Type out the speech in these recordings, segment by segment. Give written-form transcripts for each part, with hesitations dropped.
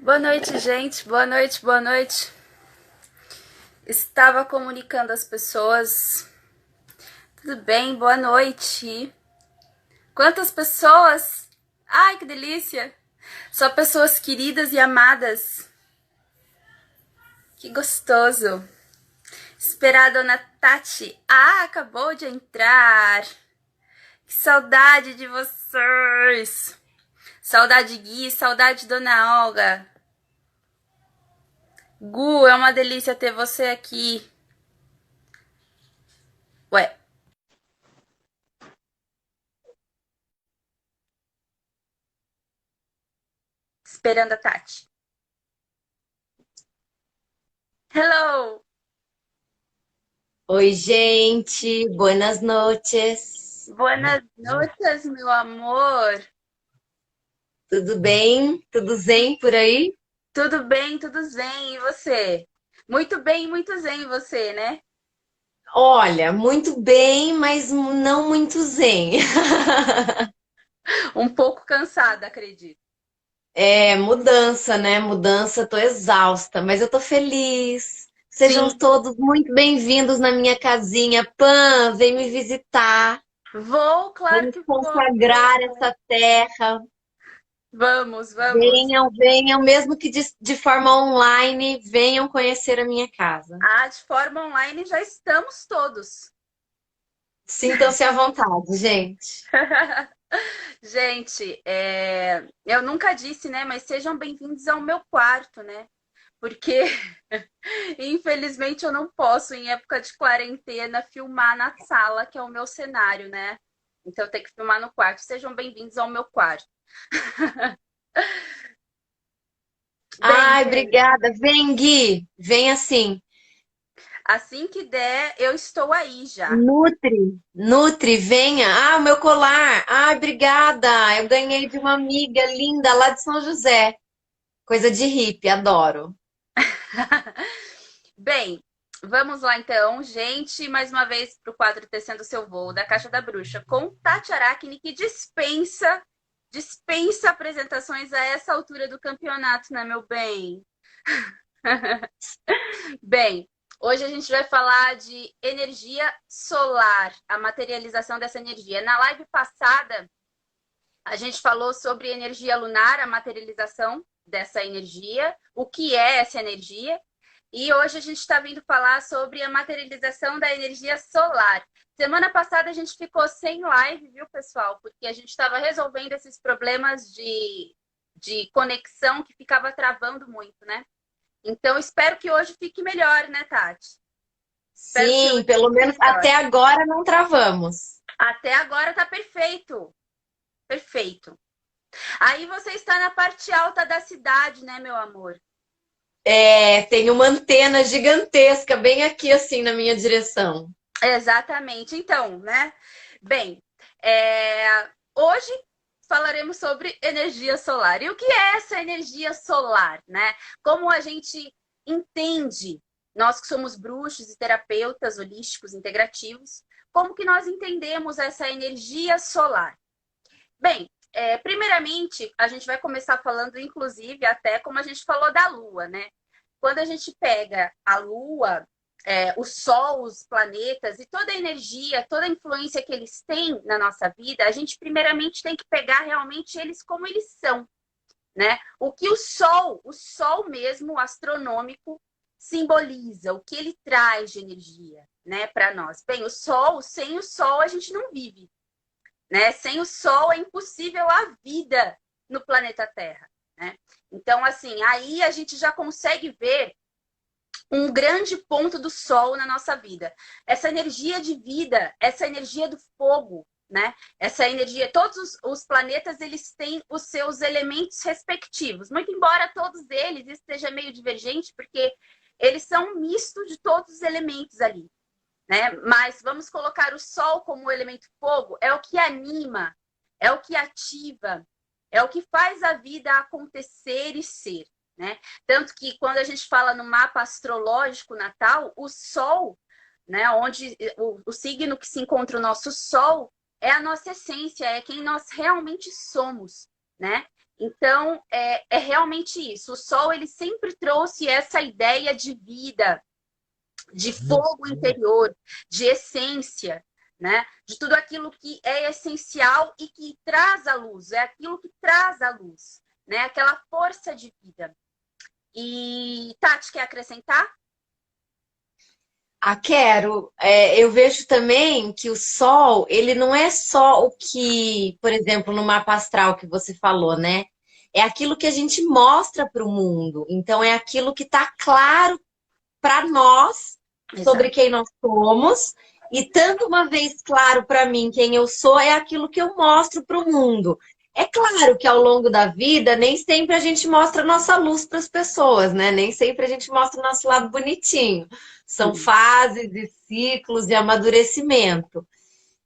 Boa noite, gente. Boa noite, boa noite. Estava comunicando às pessoas. Tudo bem? Boa noite. Quantas pessoas? Ai, que delícia! Só pessoas queridas e amadas. Que gostoso. Esperar a dona Tati. Ah, acabou de entrar. Que saudade de vocês. Saudade Gui, saudade Dona Olga. Gu, é uma delícia ter você aqui. Ué. Esperando a Tati. Hello! Oi, gente, buenas noches. Buenas noches, meu amor. Tudo bem? Tudo zen por aí? Tudo bem, tudo zen. E você? Muito zen você, né? Olha, muito bem, mas não muito zen. Um pouco cansada, acredito. É, mudança, né? Mudança, tô exausta, mas eu tô feliz. Sejam Sim, todos muito bem-vindos na minha casinha. Pan, vem me visitar. vou, claro Vamos que consagrar vou. essa terra. Vamos, vamos. Venham, venham, mesmo que de forma online, venham conhecer a minha casa. Ah, de forma online já estamos todos. Sintam-se à vontade, gente. Gente, eu nunca disse, né? Mas sejam bem-vindos ao meu quarto, né? Porque infelizmente eu não posso, em época de quarentena, filmar na sala, que é o meu cenário, né? Então eu tenho que filmar no quarto. Sejam bem-vindos ao meu quarto. Bem, Ai, gente, obrigada. Vem, Gui. Vem assim. assim que der, eu estou aí já. Nutri, venha. Ah, o meu colar. Ai, obrigada. Eu ganhei de uma amiga linda lá de São José. Coisa de hippie, adoro. Bem, vamos lá então, gente, mais uma vez para o quadro Tecendo Seu Voo, da Caixa da Bruxa, com Tati Aracne, que dispensa apresentações a essa altura do campeonato, né, meu bem? Bem, hoje a gente vai falar de energia solar, a materialização dessa energia. Na live passada, a gente falou sobre energia lunar, a materialização dessa energia, o que é essa energia, e hoje a gente está vindo falar sobre a materialização da energia solar. Semana passada a gente ficou sem live, viu, pessoal? Porque a gente estava resolvendo esses problemas de conexão que ficava travando muito, né? Então, espero que hoje fique melhor, né, Tati? Espero que Sim, hoje pelo fique menos melhor. até agora não travamos. Até agora tá perfeito. Perfeito. Aí você está na parte alta da cidade, né, meu amor? É, tem uma antena gigantesca bem aqui assim na minha direção. Exatamente. Então, né? Bem, hoje falaremos sobre energia solar. E o que é essa energia solar, né? Como a gente entende, nós que somos bruxos e terapeutas holísticos integrativos, como que nós entendemos essa energia solar? Bem, primeiramente, a gente vai começar falando, inclusive, até como a gente falou da Lua, né? Quando a gente pega a Lua, o Sol, os planetas e toda a energia, toda a influência que eles têm na nossa vida, a gente primeiramente tem que pegar realmente eles como eles são, né? O que o Sol mesmo, o astronômico, simboliza, o que ele traz de energia, né, para nós. Bem, o Sol, sem o Sol a gente não vive, né? Sem o Sol é impossível a vida no planeta Terra, né? Então, assim, aí a gente já consegue ver um grande ponto do Sol na nossa vida. Essa energia de vida, essa energia do fogo, né? Essa energia, todos os planetas, eles têm os seus elementos respectivos. Muito embora todos eles, isso seja meio divergente, porque eles são um misto de todos os elementos ali, né? Mas vamos colocar o Sol como o elemento fogo, é o que anima, é o que ativa, é o que faz a vida acontecer e ser, né? Tanto que quando a gente fala no mapa astrológico natal, o Sol, né, onde o signo que se encontra o nosso Sol, é a nossa essência, é quem nós realmente somos, né? Então, é realmente isso. O Sol, ele sempre trouxe essa ideia de vida, de fogo interior, de essência, né? De tudo aquilo que é essencial e que traz a luz, é aquilo que traz a luz, né? Aquela força de vida. E Tati, quer acrescentar? Ah, quero. Eu vejo também que o sol, ele não é só o que, por exemplo, no mapa astral que você falou, né? É aquilo que a gente mostra para o mundo. Então, é aquilo que está claro para nós sobre Exato. quem nós somos. E tanto uma vez claro para mim quem eu sou, é aquilo que eu mostro para o mundo. É claro que ao longo da vida, nem sempre a gente mostra a nossa luz para as pessoas, né? Nem sempre a gente mostra o nosso lado bonitinho. São Sim, fases e ciclos de amadurecimento.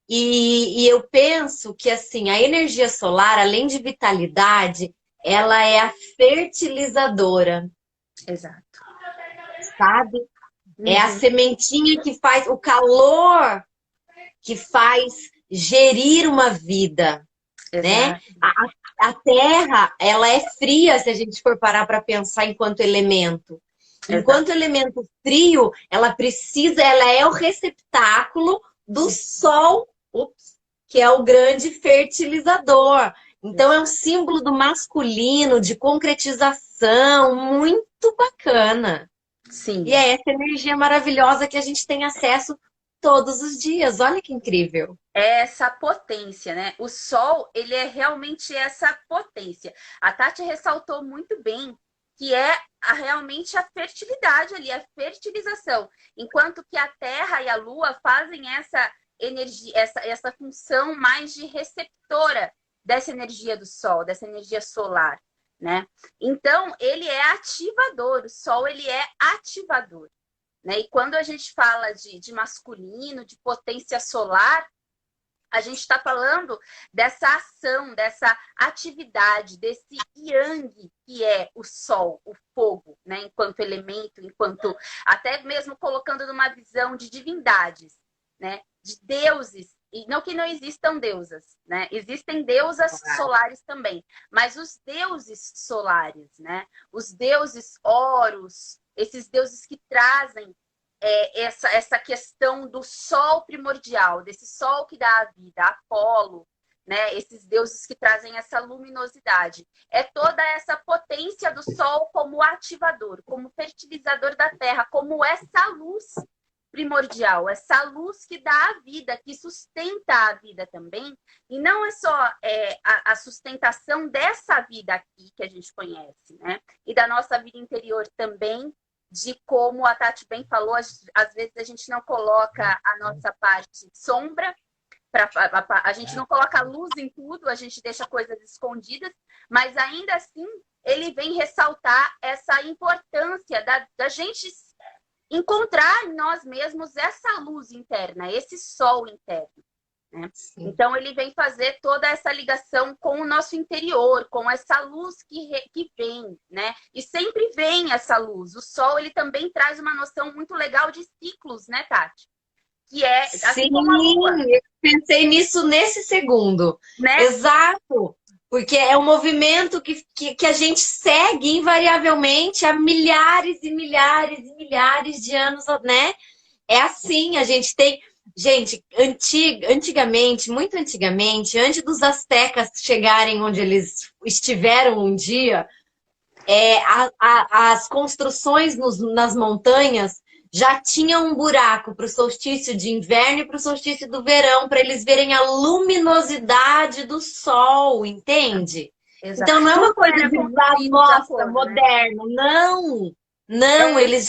E eu penso que assim, a energia solar, além de vitalidade, ela é a fertilizadora, exato. sabe? É a Uhum, sementinha que faz o calor que faz gerir uma vida, né? exato, A terra, ela é fria se a gente for parar para pensar enquanto elemento. exato. Enquanto elemento frio, ela é o receptáculo do sol, ups, que é o grande fertilizador. Então é um Exato. símbolo do masculino, de concretização, muito bacana. E Sim. é essa energia maravilhosa que a gente tem acesso todos os dias. Olha que incrível. É essa potência, né? O Sol, ele é realmente essa potência. A Tati ressaltou muito bem que é realmente a fertilidade ali, a fertilização. Enquanto que a Terra e a Lua fazem essa energia, essa função mais de receptora dessa energia do Sol, dessa energia solar, né? Então, ele é ativador, o Sol, ele é ativador, né? E quando a gente fala de masculino, de potência solar, a gente está falando dessa ação, dessa atividade, desse yang, que é o sol, o fogo, né? Enquanto elemento, enquanto até mesmo colocando numa visão de divindades, né? De deuses. E não que não existam deusas, né? Existem deusas solares também, mas os deuses solares, né? Os deuses Horus, esses deuses que trazem essa questão do sol primordial, desse sol que dá a vida, Apolo, né? Esses deuses que trazem essa luminosidade. É toda essa potência do sol como ativador, como fertilizador da terra, como essa luz primordial, essa luz que dá a vida, que sustenta a vida também. E não é só a sustentação dessa vida aqui que a gente conhece, né? E da nossa vida interior também, de como a Tati bem falou, às vezes a gente não coloca a nossa parte sombra, a gente não coloca luz em tudo, a gente deixa coisas escondidas, mas ainda assim ele vem ressaltar essa importância da gente encontrar em nós mesmos essa luz interna, esse sol interno. Né? Então, ele vem fazer toda essa ligação com o nosso interior, com essa luz que vem, né? E sempre vem essa luz. O sol, ele também traz uma noção muito legal de ciclos, né, Tati? Que é Sim, assim como a lua, eu pensei nisso nesse segundo. né? Exato. Porque é um movimento que a gente segue invariavelmente há milhares e milhares e milhares de anos, né? É assim, a gente tem. Gente, antigamente, muito antigamente, antes dos astecas chegarem onde eles estiveram um dia, as construções nas montanhas já tinham um buraco para o solstício de inverno e para o solstício do verão, para eles verem a luminosidade do sol, entende? Exato. Então não é uma Tudo coisa era de, ah, construído de nossa, acordo, né? moderno. Não, não, É, eles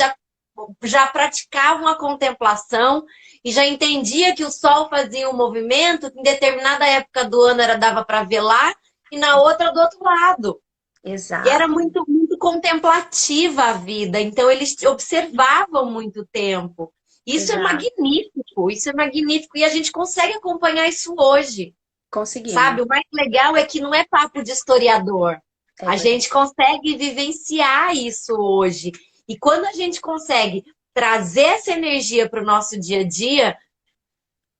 já praticavam a contemplação e já entendia que o sol fazia um movimento que em determinada época do ano dava para ver lá e na outra do outro lado. E era exato, muito, muito contemplativa a vida, então eles observavam muito tempo. exato. Isso é magnífico, e a gente consegue acompanhar isso hoje, Conseguimos. sabe? O mais legal é que não é papo de historiador, É a verdade. gente consegue vivenciar isso hoje. E quando a gente consegue trazer essa energia para o nosso dia a dia,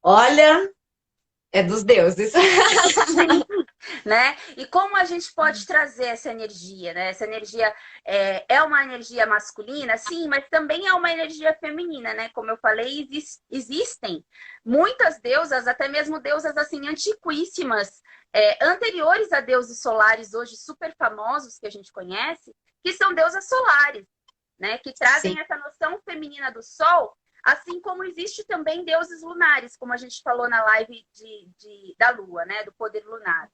olha, é dos deuses. né? E como a gente pode trazer essa energia, né? Essa energia é uma energia masculina, sim, mas também é uma energia feminina, né? Como eu falei, existem muitas deusas, até mesmo deusas assim antiquíssimas, anteriores a deuses solares, hoje super famosos que a gente conhece, que são deusas solares, né? Que trazem Sim. essa noção feminina do sol. Assim como existe também deuses lunares, como a gente falou na live da Lua, né? Do poder lunar.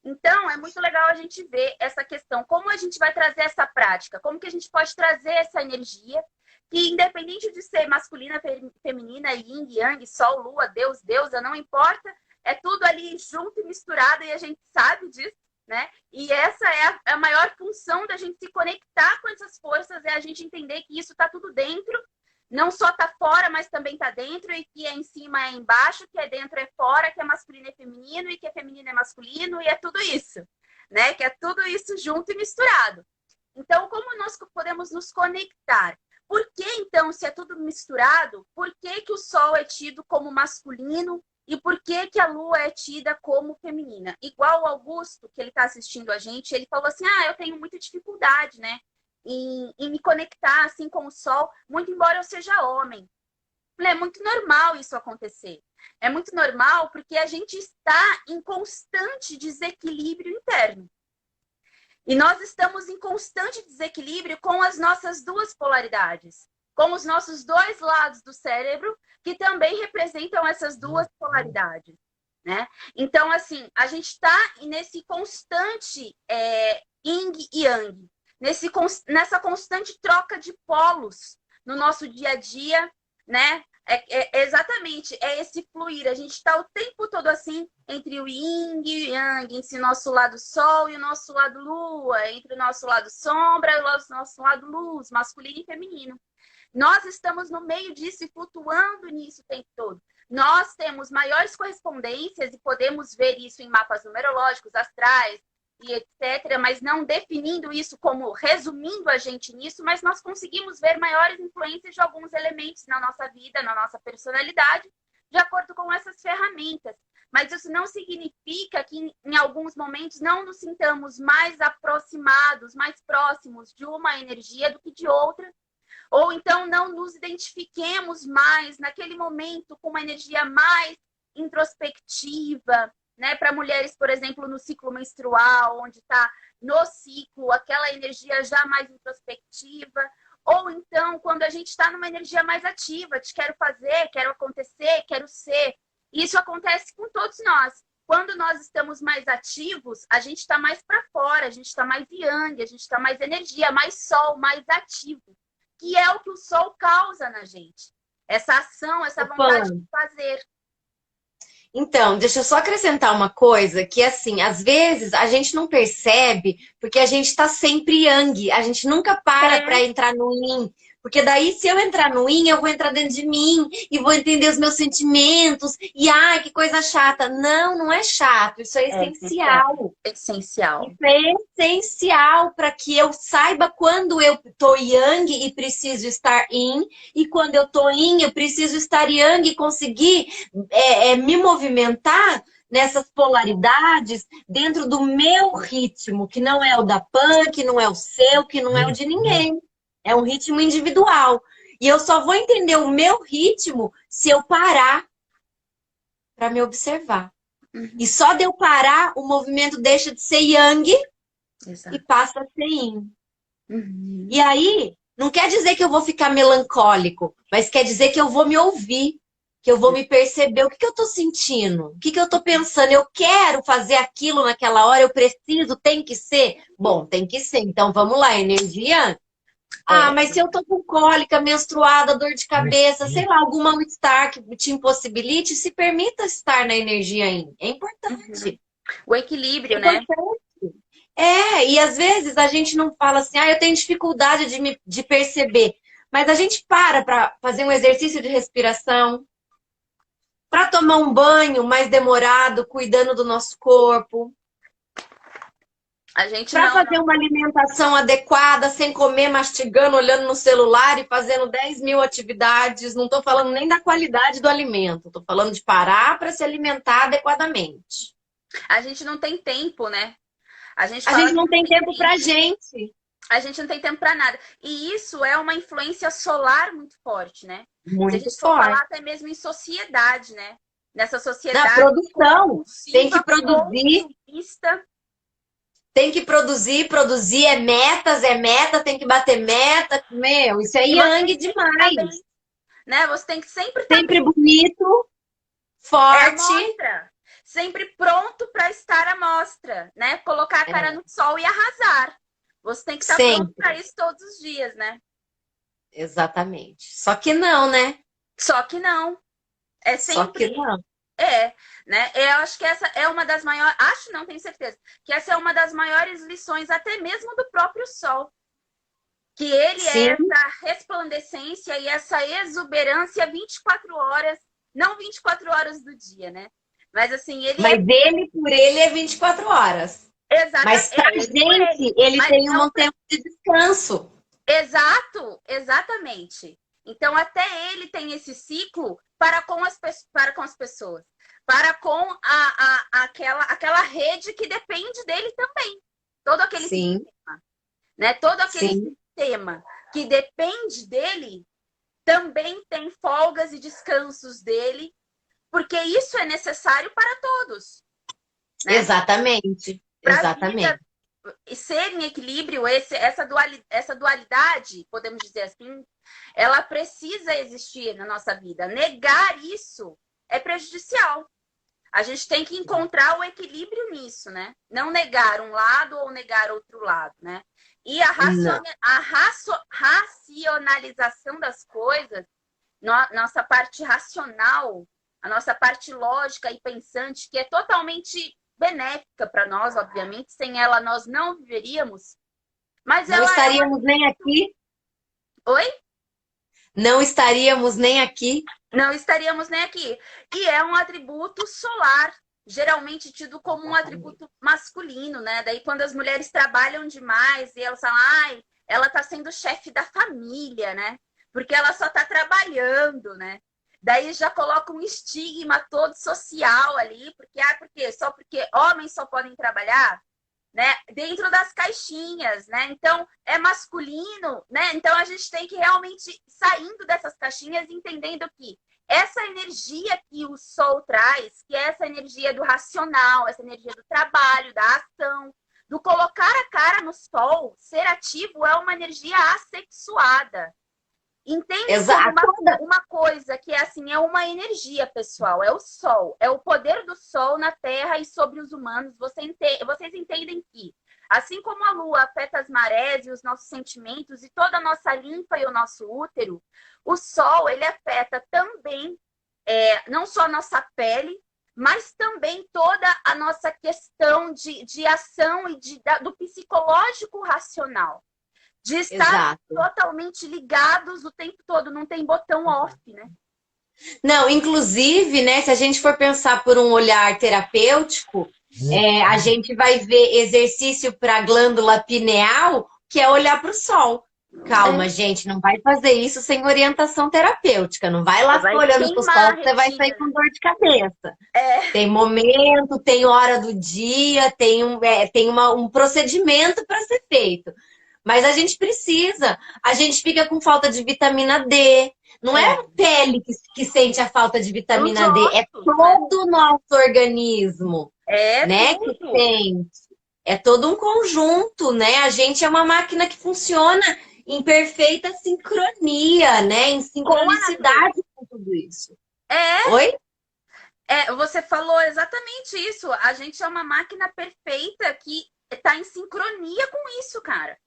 Então, é muito legal a gente ver essa questão, como a gente vai trazer essa prática, como que a gente pode trazer essa energia, que independente de ser masculina, feminina, yin, yang, sol, lua, deus, deusa, não importa, é tudo ali junto e misturado e a gente sabe disso, né? E essa é a maior função da gente se conectar com essas forças, é a gente entender que isso está tudo dentro, não só tá fora, mas também tá dentro, e que é em cima é embaixo, que é dentro é fora, que é masculino é feminino, e que é feminino é masculino, e é tudo isso, né? Que é tudo isso junto e misturado. Então, como nós podemos nos conectar? Por que, então, se é tudo misturado, por que que o Sol é tido como masculino e por que que a Lua é tida como feminina? Igual o Augusto, que ele está assistindo a gente, ele falou assim, eu tenho muita dificuldade, né? Em me conectar assim com o sol, muito embora eu seja homem. É muito normal isso acontecer. É muito normal porque a gente está em constante desequilíbrio interno. E nós estamos em constante desequilíbrio com as nossas duas polaridades, com os nossos dois lados do cérebro, que também representam essas duas polaridades, né? Então, assim, a gente está nesse constante yin e yang, nessa constante troca de polos no nosso dia a dia, né? Exatamente, é esse fluir. A gente está o tempo todo assim, entre o yin e o yang, entre o nosso lado sol e o nosso lado lua, entre o nosso lado sombra e o nosso lado luz, masculino e feminino. Nós estamos no meio disso e flutuando nisso o tempo todo. Nós temos maiores correspondências e podemos ver isso em mapas numerológicos, astrais, e etc., mas não definindo isso como resumindo a gente nisso, mas nós conseguimos ver maiores influências de alguns elementos na nossa vida, na nossa personalidade, de acordo com essas ferramentas. Mas isso não significa que em alguns momentos não nos sintamos mais aproximados, mais próximos de uma energia do que de outra, ou então não nos identifiquemos mais naquele momento com uma energia mais introspectiva, né? Para mulheres, por exemplo, no ciclo menstrual, onde está no ciclo aquela energia já mais introspectiva, ou então quando a gente está numa energia mais ativa, de quero fazer, quero acontecer, quero ser. Isso acontece com todos nós. Quando nós estamos mais ativos, a gente está mais para fora, a gente está mais yang, a gente está mais energia, mais sol, mais ativo, que é o que o sol causa na gente. Essa ação, essa vontade de fazer. Então, deixa eu só acrescentar uma coisa, que assim, às vezes a gente não percebe, porque a gente tá sempre yang, a gente nunca para entrar no yin. Porque daí, se eu entrar no yin, eu vou entrar dentro de mim e vou entender os meus sentimentos. E, ai, que coisa chata. Não, não é chato. Isso é essencial. Essencial. Isso é essencial para que eu saiba quando eu tô yang e preciso estar yin. E quando eu tô yin, eu preciso estar yang e conseguir me movimentar nessas polaridades dentro do meu ritmo, que não é o da Pan, que não é o seu, que não é o de ninguém. É um ritmo individual. E eu só vou entender o meu ritmo se eu parar para me observar. Uhum. E só de eu parar, o movimento deixa de ser yang e passa a ser yin. Uhum. E aí, não quer dizer que eu vou ficar melancólico, mas quer dizer que eu vou me ouvir, que eu vou me perceber o que eu tô sentindo, o que eu tô pensando. Eu quero fazer aquilo naquela hora, eu preciso, tem que ser? Bom, tem que ser. Então, vamos lá, energia. Mas se eu tô com cólica, menstruada, dor de cabeça, sei lá, algum mal-estar que te impossibilite, se permita estar na energia aí. É importante. Uhum. O equilíbrio, né? E às vezes a gente não fala assim, eu tenho dificuldade de perceber. Mas a gente para fazer um exercício de respiração, para tomar um banho mais demorado, cuidando do nosso corpo. Para fazer uma alimentação adequada, sem comer, mastigando, olhando no celular e fazendo 10 mil atividades. Não estou falando nem da qualidade do alimento. Estou falando de parar para se alimentar adequadamente. A gente não tem tempo, né? A gente A fala gente que não não tem tem tempo pra tempo. gente. A gente não tem tempo para nada. E isso é uma influência solar muito forte, né? Se a Muito gente for falar forte. até mesmo em sociedade, né? Nessa Na sociedade produção, tem que compulsiva, produzir, consumista, produzir, é meta, tem que bater meta. Meu, isso é e você yang tem que estar demais. bem, né? Você tem que sempre estar Sempre bem. bonito, É a forte. mostra. Sempre pronto para estar à mostra, né? Colocar a cara É, no sol e arrasar. Você tem que estar pronto para sempre. isso todos os dias, né? Exatamente. Só que não, né? Só que não. É Só que sempre. não. É, né? Eu acho que essa é uma das maiores. Acho, não tenho certeza. Que essa é uma das maiores lições, até mesmo do próprio sol. Que ele é Sim, essa resplandecência e essa exuberância 24 horas, não 24 horas do dia, né? Mas assim, ele mas é ele por ele é 24 horas. Mas exatamente, pra é ele por ele. gente, ele Mas tem não um tempo de descanso. exato, exatamente. Então, até ele tem esse ciclo para com as pessoas, para com aquela rede que depende dele também. Todo aquele Sim, sistema, né? Todo aquele sim, sistema que depende dele também tem folgas e descansos dele, porque isso é necessário para todos, né? exatamente. Para a vida Exatamente. ser em equilíbrio, essa dualidade, podemos dizer assim, ela precisa existir na nossa vida. Negar isso é prejudicial. A gente tem que encontrar o equilíbrio nisso, né? Não negar um lado ou negar outro lado, né? E Não. racionalização das coisas, nossa parte racional, a nossa parte lógica e pensante, que é totalmente benéfica para nós, obviamente, sem ela nós não viveríamos, mas Não ela é um. estaríamos nem aqui. Oi? Não estaríamos nem aqui. Não estaríamos nem aqui. E é um atributo solar, geralmente tido como um Exatamente. atributo masculino, né? Daí quando as mulheres trabalham demais e elas falam, ai, ela tá sendo chefe da família, né? Porque ela só tá trabalhando, né? Daí já coloca um estigma todo social ali, porque porque só porque homens só podem trabalhar, né? Dentro das caixinhas, né? Então é masculino, né? Então a gente tem que realmente ir saindo dessas caixinhas, entendendo que essa energia que o sol traz, que é essa energia do racional, essa energia do trabalho, da ação, do colocar a cara no sol, ser ativo é uma energia assexuada. Entendem como Exato. uma coisa que é assim, é uma energia, pessoal, é o sol, é o poder do sol na Terra e sobre os humanos. Vocês entendem que, assim como a Lua afeta as marés e os nossos sentimentos e toda a nossa linfa e o nosso útero, o sol, ele afeta também, não só a nossa pele, mas também toda a nossa questão de ação e do psicológico racional de estarmos Exato. totalmente ligados o tempo todo, não tem botão off, né? Não, inclusive, né, se a gente for pensar por um olhar terapêutico, a gente vai ver exercício para a glândula pineal, que é olhar para o sol. Calma, É, gente, não vai fazer isso sem orientação terapêutica. Não vai lá ficar vai olhando para o queimar sol a que você vai sair retina, com né? dor de cabeça. É, Tem momento, tem hora do dia, tem um procedimento para ser feito. Mas a gente precisa. A gente fica com falta de vitamina D. Não é é. a pele que sente a falta de Os vitamina D, é ossos, né? todo o nosso organismo, É né, que tudo. sente. É todo um conjunto, né? A gente é uma máquina que funciona em perfeita sincronia, né? Em Com a natureza. sincronicidade com tudo isso. É, Oi? você falou exatamente isso. A gente é uma máquina perfeita que está em sincronia com isso, cara.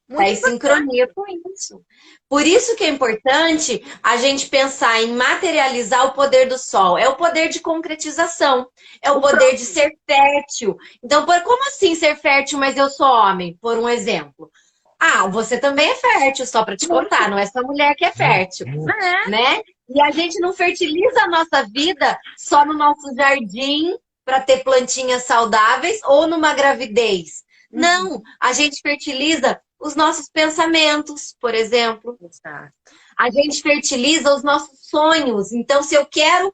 Está Muito em importante. sincronia com isso. Por isso que é importante a gente pensar em materializar o poder do sol. É o poder de concretização. É o O poder de próprio. ser fértil. Então, como assim ser fértil, mas eu sou homem? Por um exemplo. Ah, você também é fértil, só para te contar. Muito. Não é só mulher que é fértil, É, né? E a gente não fertiliza a nossa vida só no nosso jardim para ter plantinhas saudáveis ou numa gravidez. uhum. Não, a gente fertiliza os nossos pensamentos, por exemplo. Exato. A gente fertiliza os nossos sonhos. Então, se eu quero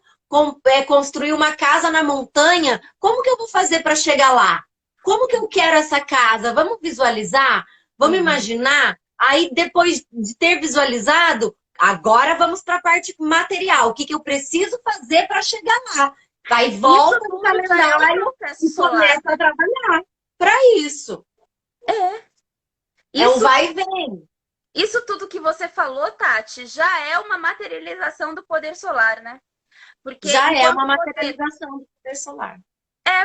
construir uma casa na montanha, como que eu vou fazer para chegar lá? Como que eu quero essa casa? Vamos visualizar? Vamos imaginar? Aí, depois de ter visualizado, agora vamos para a parte material. O que que eu preciso fazer para chegar lá? Aí volta no calendário e começa a trabalhar para isso. É um vai e vem. Isso tudo que você falou, Tati, já é uma materialização do poder solar, né? Porque já é uma materialização do poder solar.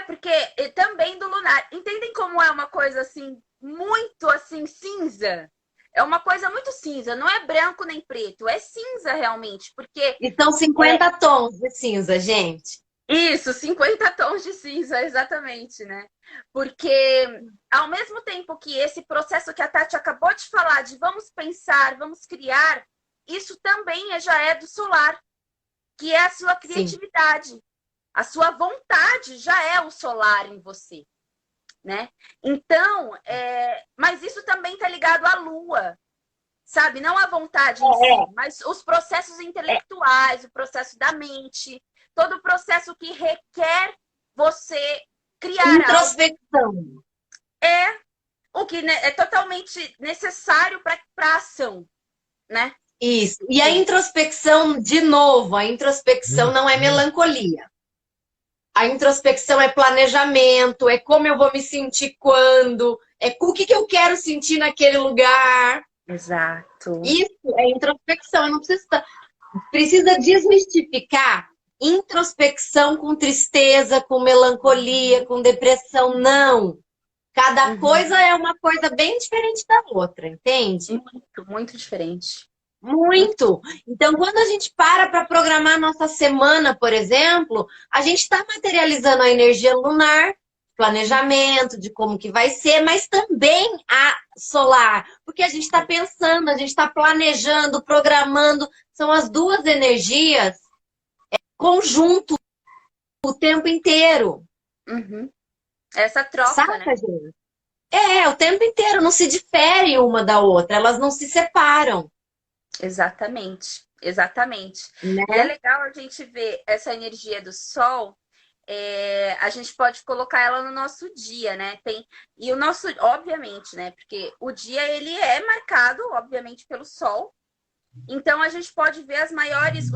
Porque também do lunar. Entendem como é uma coisa assim, muito assim, cinza? É uma coisa muito cinza, não é branco nem preto, é cinza realmente, porque... E são 50 tons de cinza, gente. Isso, 50 tons de cinza, exatamente, né? Porque ao mesmo tempo que esse processo que a Tati acabou de falar, de vamos pensar, vamos criar, isso também já é do solar, que é a sua criatividade. Sim. A sua vontade já é o solar em você, né? Então, mas isso também está ligado à lua, sabe? Não a vontade em si, mas os processos intelectuais, o processo da mente, todo o processo que requer você criar introspecção. Algo. O que é totalmente necessário para a ação, né? Isso. E a introspecção, de novo, a introspecção não é melancolia. A introspecção é planejamento, é como eu vou me sentir quando, é o que eu quero sentir naquele lugar. Exato. Isso é introspecção. Eu não precisa desmistificar introspecção com tristeza, com melancolia, com depressão. Não. Cada coisa é uma coisa bem diferente da outra, entende? Muito, muito diferente. Muito. Então, quando a gente para programar a nossa semana, por exemplo, a gente está materializando a energia lunar, planejamento de como que vai ser, mas também a solar, porque a gente está pensando, a gente está planejando, programando, são as duas energias conjunto o tempo inteiro. Essa troca, saca, né? Gente? O tempo inteiro, não se difere uma da outra, elas não se separam. Exatamente, exatamente. Né? E é legal a gente ver essa energia do sol, a gente pode colocar ela no nosso dia, né? E o nosso, obviamente, né? Porque o dia ele é marcado, obviamente, pelo sol. Então a gente pode ver os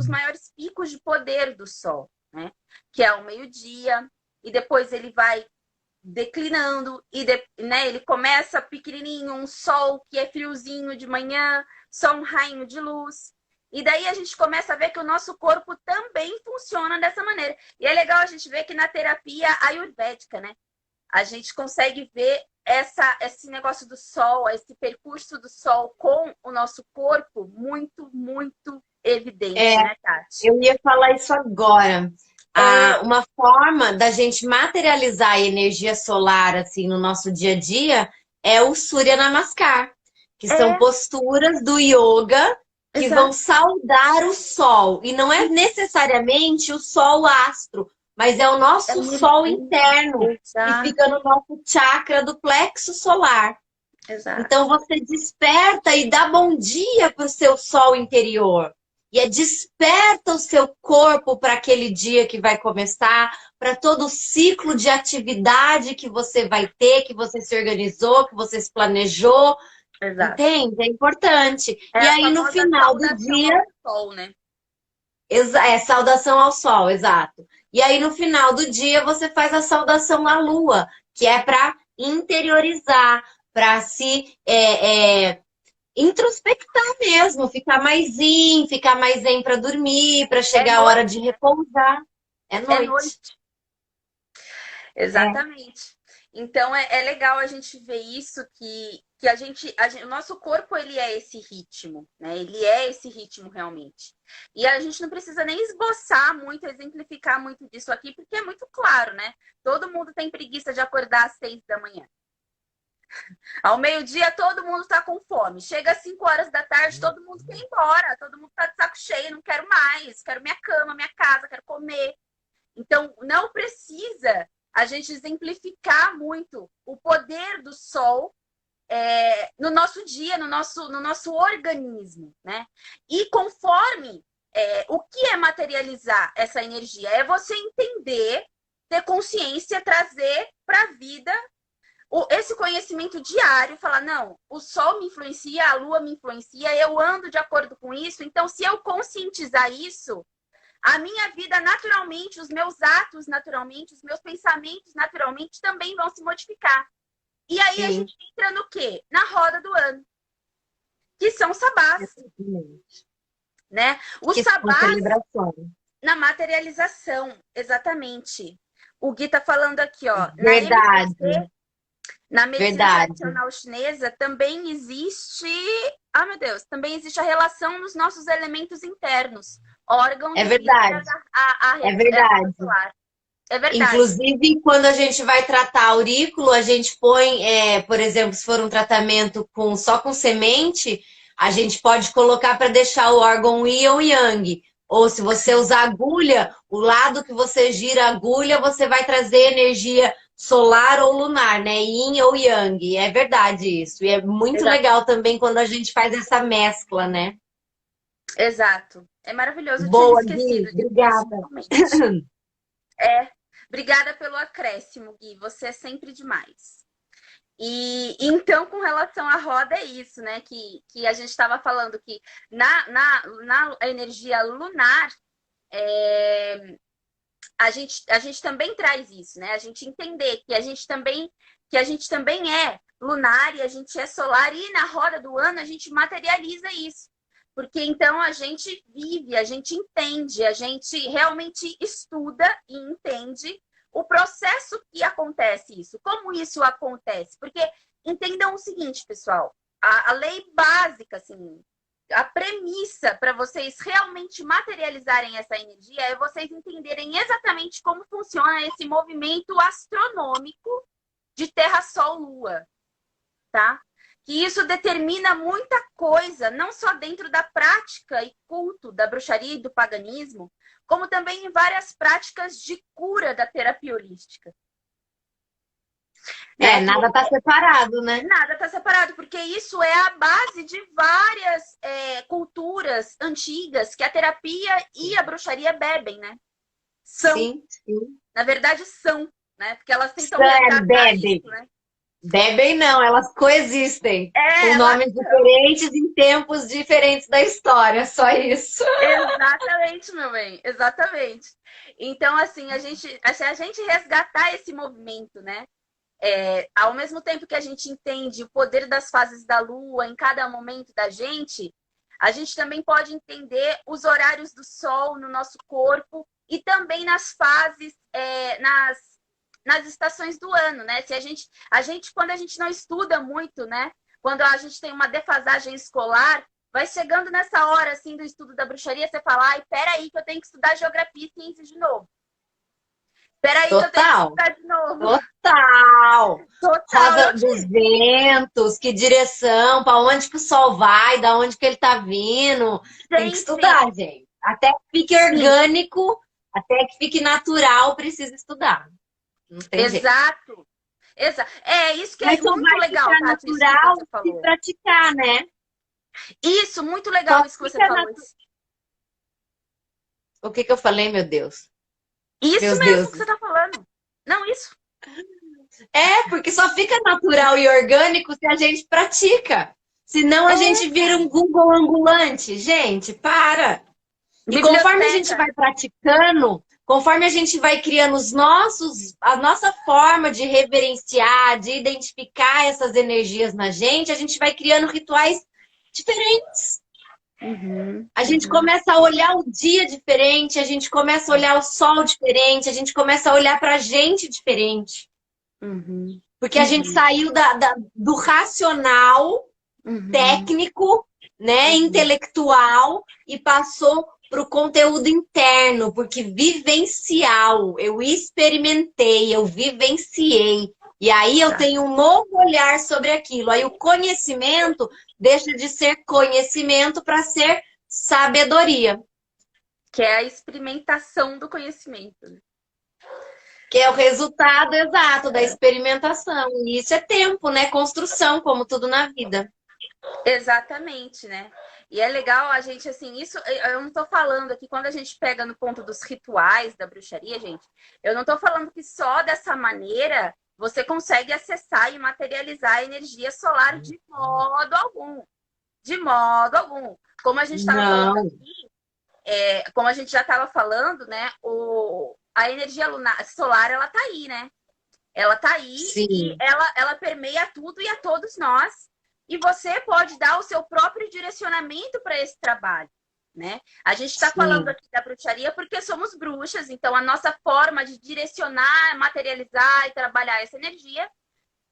maiores picos de poder do sol, né? Que é o meio-dia, e depois ele vai declinando, né? Ele começa pequenininho, um sol que é friozinho de manhã, só um raio de luz. E daí a gente começa a ver que o nosso corpo também funciona dessa maneira. E é legal a gente ver que na terapia ayurvédica, né? A gente consegue ver esse negócio do sol, esse percurso do sol com o nosso corpo muito, muito evidente, né, Tati? Eu ia falar isso agora. Uma forma da gente materializar a energia solar assim no nosso dia a dia é o Surya Namaskar, que são posturas do yoga que vão saudar o sol. E não é necessariamente o sol astro, mas é o nosso sol interno, que fica no nosso chakra do plexo solar. Exato. Então você desperta e dá bom dia para o seu sol interior. E desperta o seu corpo para aquele dia que vai começar, para todo o ciclo de atividade que você vai ter, que você se organizou, que você se planejou. Exato. Entende? É importante. E aí no final do dia... Ao sol, né? Saudação ao sol, exato. E aí no final do dia você faz a saudação à lua, que é para interiorizar, para se... introspectar mesmo, ficar mais zen para dormir, para chegar a hora de repousar. É noite. Exatamente. Então é legal a gente ver isso, que o nosso corpo ele é esse ritmo, né? Ele é esse ritmo realmente. E a gente não precisa nem esboçar muito, exemplificar muito disso aqui, porque é muito claro, né? Todo mundo tem preguiça de acordar às 6 da manhã. Ao meio-dia, todo mundo tá com fome. Chega às 5 horas da tarde, todo mundo quer ir embora. Todo mundo tá de saco cheio, não quero mais. Quero minha cama, minha casa, quero comer. Então, não precisa a gente exemplificar muito o poder do sol no nosso dia, no nosso organismo, né? E conforme O que é materializar essa energia? É você entender, ter consciência, trazer para a vida esse conhecimento diário, falar, não, o sol me influencia, a lua me influencia, eu ando de acordo com isso, então se eu conscientizar isso, a minha vida naturalmente, os meus atos naturalmente, os meus pensamentos naturalmente também vão se modificar. E aí a Sim. gente entra no quê? Na roda do ano, que são sabás, né? Os Que são sabás celebrações. na materialização, exatamente. O Gui tá falando aqui, ó, Verdade, na medicina verdade. tradicional chinesa também existe, meu Deus, também existe a relação nos nossos elementos internos, órgãos É e verdade, vísceras a é roda verdade. solar. É verdade. Inclusive, quando a gente vai tratar aurículo, a gente põe, por exemplo, se for um tratamento só com semente, a gente pode colocar para deixar o órgão yin ou yang. Ou se você usar agulha, o lado que você gira a agulha, você vai trazer energia solar ou lunar, né? Yin ou yang. É verdade isso. E é muito Exato. legal também quando a gente faz essa mescla, né? Exato. É maravilhoso. Eu tinha me Boa, Gui. esquecido disso, Obrigada. realmente. Obrigada pelo acréscimo, Gui. Você é sempre demais. E então, com relação à roda, é isso, né? Que a gente estava falando que na energia lunar, a gente também traz isso, né? A gente entender que a gente também é lunar e a gente é solar, e na roda do ano a gente materializa isso. Porque então a gente vive, a gente entende, a gente realmente estuda e entende o processo que acontece isso, como isso acontece. Porque entendam o seguinte, pessoal, a lei básica, assim, a premissa para vocês realmente materializarem essa energia é vocês entenderem exatamente como funciona esse movimento astronômico de Terra, Sol, Lua, tá? Que isso determina muita coisa, não só dentro da prática e culto da bruxaria e do paganismo, como também em várias práticas de cura da terapia holística. Nada está separado, né? Nada está separado, porque isso é a base de várias culturas antigas que a terapia e a bruxaria bebem, né? Sim, sim. Na verdade, são, né? Porque elas tentam resgatar isso, né? Bebem não, elas coexistem com nomes diferentes em tempos diferentes da história, só isso. Exatamente, meu bem, exatamente. Então, assim, a gente resgatar esse movimento, né? Ao mesmo tempo que a gente entende o poder das fases da Lua em cada momento da gente, a gente também pode entender os horários do Sol no nosso corpo e também nas fases, nas estações do ano, né? Se quando a gente não estuda muito, né? Quando a gente tem uma defasagem escolar, vai chegando nessa hora, assim, do estudo da bruxaria, você fala, ai, peraí que eu tenho que estudar geografia e ciências de novo. Peraí que eu tenho que estudar de novo. Total! Rosa dos ventos, que direção, para onde que o sol vai, da onde que ele tá vindo. Tem que estudar, gente. Até que fique orgânico, até que fique natural, precisa estudar. Não tem Exato. Exato. Isso que é muito legal, Tati, natural isso que você falou. Se praticar, né? Isso, muito legal isso que você falou. O que eu falei, meu Deus? Isso Meus mesmo deuses. que você tá falando. Não, isso. Porque só fica natural e orgânico se a gente pratica. Senão a gente vira um Google ambulante. Gente, para! E conforme a gente vai praticando, conforme a gente vai criando a nossa forma de reverenciar, de identificar essas energias na gente, a gente vai criando rituais diferentes. A gente começa a olhar o dia diferente, a gente começa a olhar o sol diferente, a gente começa a olhar pra gente diferente. Porque a gente saiu do racional, técnico, né, intelectual, e passou para o conteúdo interno, porque vivencial, eu experimentei, eu vivenciei. E aí eu tenho um novo olhar sobre aquilo. Aí o conhecimento deixa de ser conhecimento para ser sabedoria. Que é a experimentação do conhecimento. Que é o resultado exato da experimentação. E isso é tempo, né? Construção, como tudo na vida. Exatamente, né? E é legal a gente, assim, isso eu não tô falando aqui, quando a gente pega no ponto dos rituais da bruxaria, gente, eu não tô falando que só dessa maneira você consegue acessar e materializar a energia solar de modo algum. De modo algum. Como a gente estava falando Não, aqui, como a gente já estava falando, né? A energia lunar, solar, ela tá aí, né? Ela tá aí e sim, ela permeia tudo e a todos nós. E você pode dar o seu próprio direcionamento para esse trabalho, né? A gente está falando sim, aqui da bruxaria porque somos bruxas, então a nossa forma de direcionar, materializar e trabalhar essa energia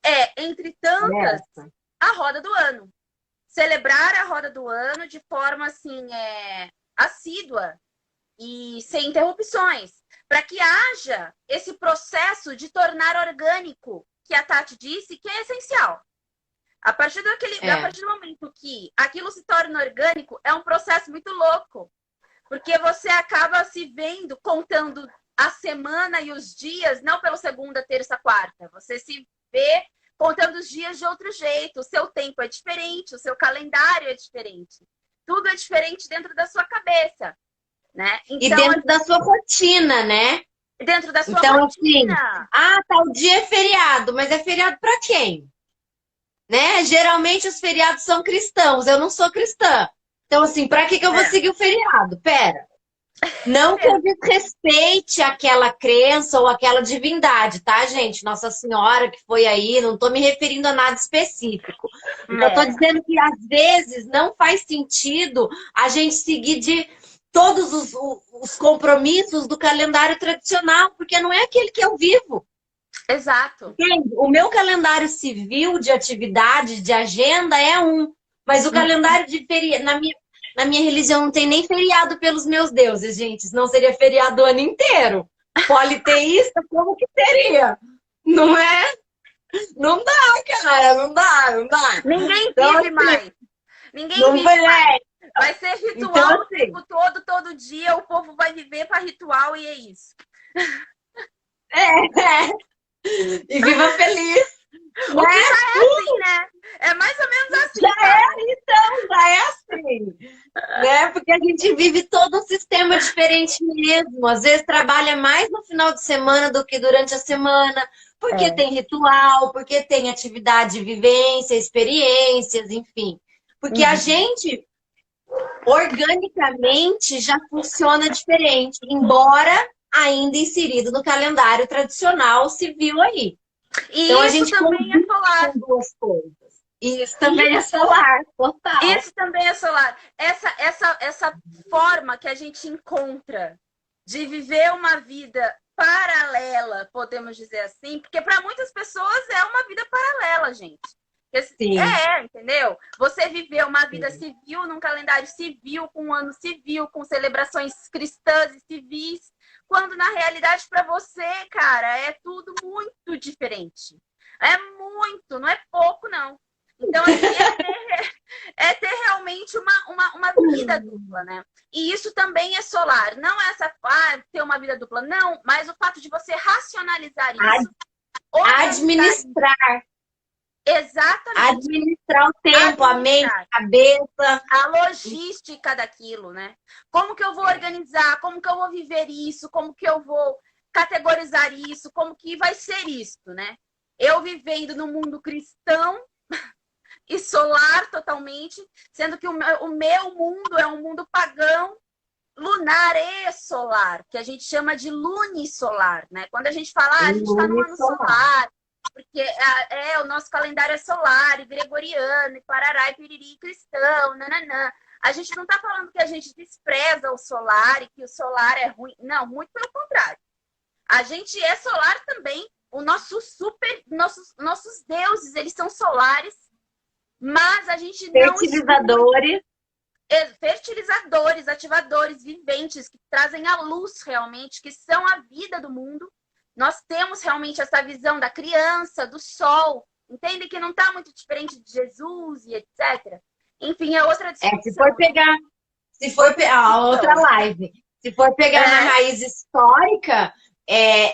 é, entre tantas, essa. a roda do ano. Celebrar a roda do ano de forma assim, assídua e sem interrupções, para que haja esse processo de tornar orgânico, que a Tati disse que é essencial. A partir do momento que aquilo se torna orgânico, é um processo muito louco, porque você acaba se vendo contando a semana e os dias, não pelo segunda, terça, quarta. Você se vê contando os dias de outro jeito. O seu tempo é diferente, o seu calendário é diferente. Tudo é diferente dentro da sua cabeça, né? E Então, dentro da sua rotina, né? dentro da sua Então, assim, rotina. tal dia é feriado, mas é feriado para quem? Né? Geralmente os feriados são cristãos, eu não sou cristã. Então, assim, para que eu vou É, seguir o feriado? Pera. Não que eu desrespeite aquela crença ou aquela divindade, tá, gente? Nossa Senhora que foi aí, não tô me referindo a nada específico. Eu tô é, dizendo que às vezes não faz sentido a gente seguir de todos os compromissos do calendário tradicional, porque não é aquele que eu vivo. exato. Entende? O meu calendário civil de atividade, de agenda é um, mas o calendário de feriado, na minha religião não tem nem feriado pelos meus deuses, gente, senão seria feriado o ano inteiro. Politeísta, como que seria? Não é? Não dá, cara, não dá, não dá. Ninguém Então, vive assim, mais. Ninguém não vive mais. vai. Vai ser Então, ritual o assim, tempo todo, todo dia. O povo vai viver para ritual e é isso. é. E viva feliz, O que né? já é assim, né? É mais ou menos Já assim, é, tá? então, já é assim. Né? Porque a gente vive todo um sistema diferente mesmo. Às vezes trabalha mais no final de semana do que durante a semana, porque É. tem ritual, porque tem atividade, vivência, experiências, enfim. Porque a Uhum. gente organicamente já funciona diferente, embora ainda inserido no calendário tradicional civil aí. Então E a isso gente também é convive solar. com duas coisas. E isso também é Isso, solar, total. isso também é solar. Essa forma que a gente encontra de viver uma vida paralela, podemos dizer assim, porque para muitas pessoas é uma vida paralela, gente. Sim, Entendeu? Você viveu uma vida sim. civil num calendário civil, com um ano civil, com celebrações cristãs e civis, quando na realidade para você, cara, é tudo muito diferente. É muito, não é pouco, não. Então, assim, é ter realmente uma vida dupla, né? E isso também é solar. Não é ter uma vida dupla, não, mas o fato de você racionalizar isso, organizar Administrar, exatamente, administrar o tempo, a mente, administrar a cabeça. a logística daquilo, né? Como que eu vou organizar? Como que eu vou viver isso? Como que eu vou categorizar isso? Como que vai ser isso, né? Eu vivendo no mundo cristão e solar totalmente, sendo que o meu mundo é um mundo pagão, lunar e solar, que a gente chama de lunisolar, né? Quando a gente fala, a gente está no ano Unisolar. solar, porque o nosso calendário é solar, e gregoriano, e parará, e piriri, e cristão, nananã. A gente não está falando que a gente despreza o solar e que o solar é ruim. Não, muito pelo contrário. A gente é solar também. Nossos deuses, eles são solares, mas a gente não exclui Fertilizadores. fertilizadores, ativadores, viventes, que trazem a luz realmente, que são a vida do mundo. Nós temos realmente essa visão da criança, do sol. Entende que não está muito diferente de Jesus e etc. Enfim, é outra Se for discussão, né? pegar, outra Então, live. Se for pegar na é, raiz histórica,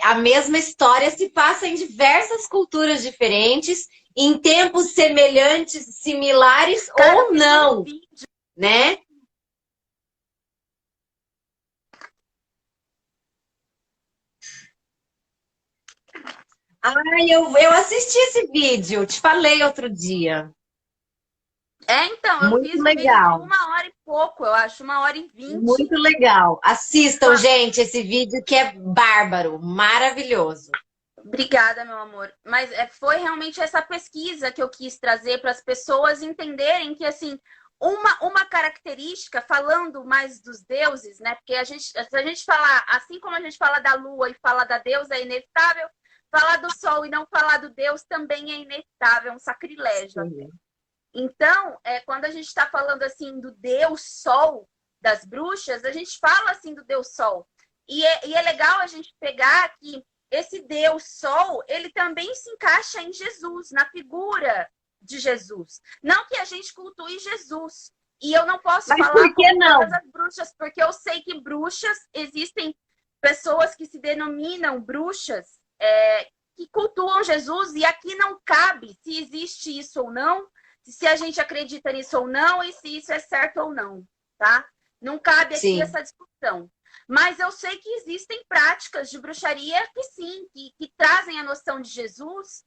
a mesma história se passa em diversas culturas diferentes, em tempos semelhantes, similares cara, eu ou fiz um não. vídeo. né? Ai, eu assisti esse vídeo, te falei outro dia. Então, eu Muito fiz um vídeo de legal, 1 hora e pouco, eu acho, 1 hora e 20. muito legal. Assistam, Fa- gente, esse vídeo que é bárbaro, maravilhoso. Obrigada, meu amor. Mas foi realmente essa pesquisa que eu quis trazer para as pessoas entenderem que, assim, uma característica, falando mais dos deuses, né? Porque se a gente falar, assim como a gente fala da lua e fala da deusa, é inevitável, falar do sol e não falar do Deus também é inevitável, é um sacrilégio. Sim. Então, quando a gente está falando assim do Deus Sol das bruxas, a gente fala assim do Deus Sol. E é legal a gente pegar que esse Deus Sol, ele também se encaixa em Jesus, na figura de Jesus. Não que a gente cultue Jesus. E eu não posso Mas falar por que como não? todas as bruxas, porque eu sei que bruxas, existem pessoas que se denominam bruxas, que cultuam Jesus, e aqui não cabe se existe isso ou não, se a gente acredita nisso ou não e se isso é certo ou não, tá? Não cabe aqui Sim. essa discussão. Mas eu sei que existem práticas de bruxaria que sim, que trazem a noção de Jesus,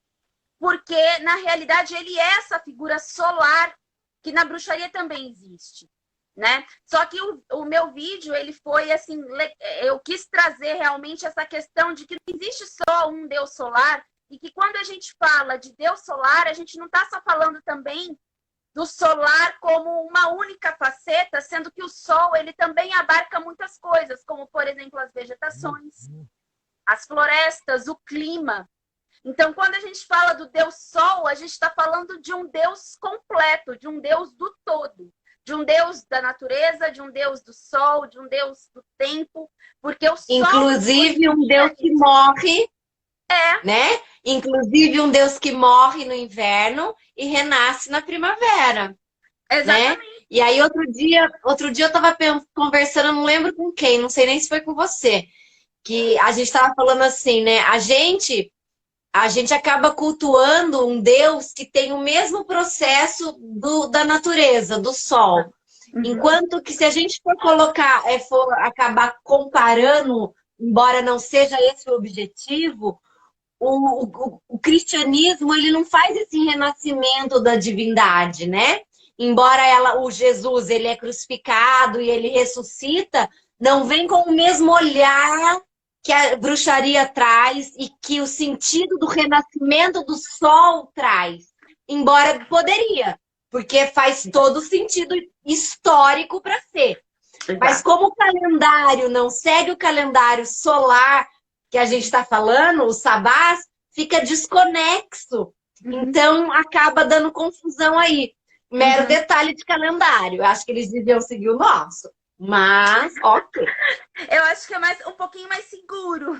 porque na realidade ele é essa figura solar que na bruxaria também existe, né? Só que o meu vídeo, ele foi assim, eu quis trazer realmente essa questão de que não existe só um Deus solar, e que quando a gente fala de Deus solar, a gente não está só falando também do solar como uma única faceta, sendo que o Sol ele também abarca muitas coisas, como, por exemplo, as vegetações, as florestas, o clima. Então, quando a gente fala do Deus Sol, a gente está falando de um Deus completo, de um Deus do todo, de um Deus da natureza, de um Deus do Sol, de um Deus do tempo, porque o Sol hoje Inclusive em um dia, Deus que morre, é, né? Inclusive um Deus que morre no inverno e renasce na primavera, né? exatamente. E aí outro dia eu estava conversando, não lembro com quem, não sei nem se foi com você, que a gente estava falando assim, né? A gente acaba cultuando um Deus que tem o mesmo processo da natureza, do sol. Uhum. Enquanto que se a gente for colocar, for acabar comparando, embora não seja esse o objetivo, o cristianismo ele não faz esse renascimento da divindade, né? Embora o Jesus ele é crucificado e ele ressuscita, não vem com o mesmo olhar que a bruxaria traz e que o sentido do renascimento do sol traz. Embora poderia, porque faz todo sentido histórico para ser. Mas Exato. como o calendário não segue o calendário solar que a gente está falando, o sabás, fica desconexo. Uhum. Então acaba dando confusão aí. Mero Uhum. detalhe de calendário. Eu acho que eles deviam seguir o nosso. Mas, ok. Eu acho que é um pouquinho mais seguro,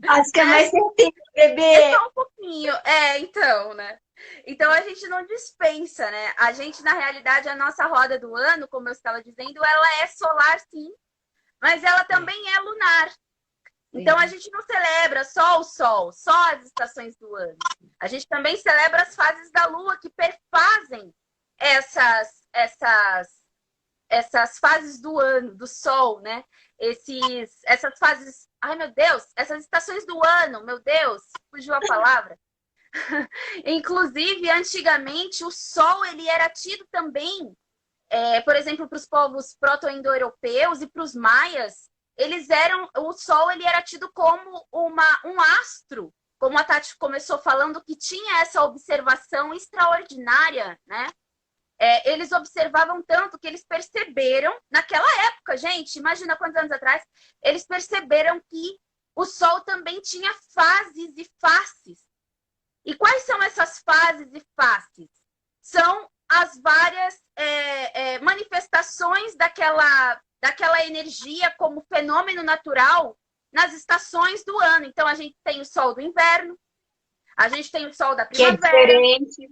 Acho que é né? mais certeiro, É bebê. só um pouquinho. Então, né? Então a gente não dispensa, né? A gente, na realidade, a nossa roda do ano, como eu estava dizendo, ela é solar, sim, mas ela também é lunar. Então a Sim. gente não celebra só o sol, só as estações do ano. A gente também celebra as fases da lua que perfazem essas fases do ano, do sol, né? Essas fases, ai meu Deus, essas estações do ano, meu Deus, fugiu a palavra. Inclusive, antigamente, o sol ele era tido também, por exemplo, para os povos proto-indo-europeus e para os maias, o sol ele era tido como um astro, como a Tati começou falando, que tinha essa observação extraordinária, né? Eles observavam tanto que eles perceberam, naquela época, gente, imagina quantos anos atrás, eles perceberam que o Sol também tinha fases e faces. E quais são essas fases e faces? São as várias manifestações daquela energia como fenômeno natural nas estações do ano. Então, a gente tem o Sol do inverno, a gente tem o Sol da Que é primavera, diferente.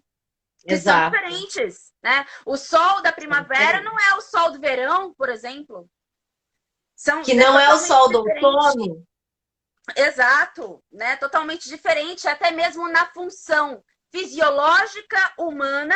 que são Exato. diferentes, né? O sol da primavera não é o sol do verão, por exemplo. Que É não é o totalmente sol do diferente. outono. Exato, né? Totalmente diferente, até mesmo na função fisiológica humana,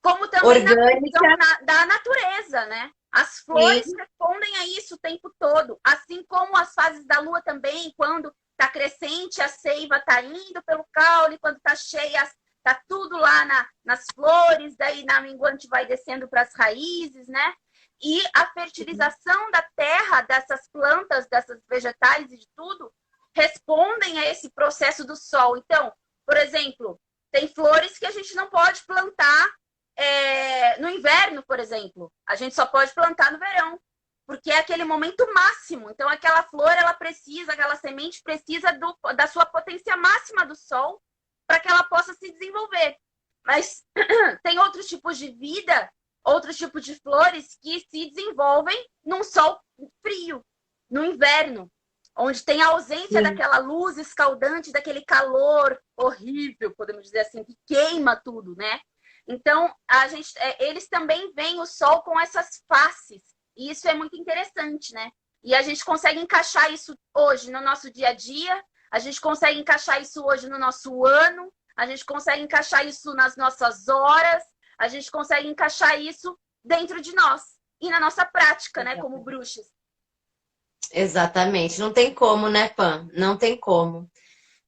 Como também na Orgânica. questão da natureza, né? As flores respondem a isso o tempo todo. Assim como as fases da lua também, quando está crescente, a seiva está indo pelo caule, quando está cheia, está tudo lá nas flores, daí na minguante vai descendo para as raízes, né? E a fertilização da terra, dessas plantas, dessas vegetais e de tudo, respondem a esse processo do sol. Então, por exemplo, tem flores que a gente não pode plantar no inverno, por exemplo. A gente só pode plantar no verão, porque é aquele momento máximo. Então, aquela flor, ela precisa, aquela semente precisa da sua potência máxima do sol para que ela possa se desenvolver. Mas tem outros tipos de vida, outros tipos de flores que se desenvolvem num sol frio, no inverno, onde tem a ausência daquela luz escaldante, daquele calor horrível, podemos dizer assim, que queima tudo, né? Então, eles também veem o sol com essas faces, e isso é muito interessante, né? E a gente consegue encaixar isso hoje no nosso dia a dia, a gente consegue encaixar isso hoje no nosso ano, a gente consegue encaixar isso nas nossas horas, a gente consegue encaixar isso dentro de nós e na nossa prática, né, como bruxas. Exatamente. Não tem como, né, Pan? Não tem como.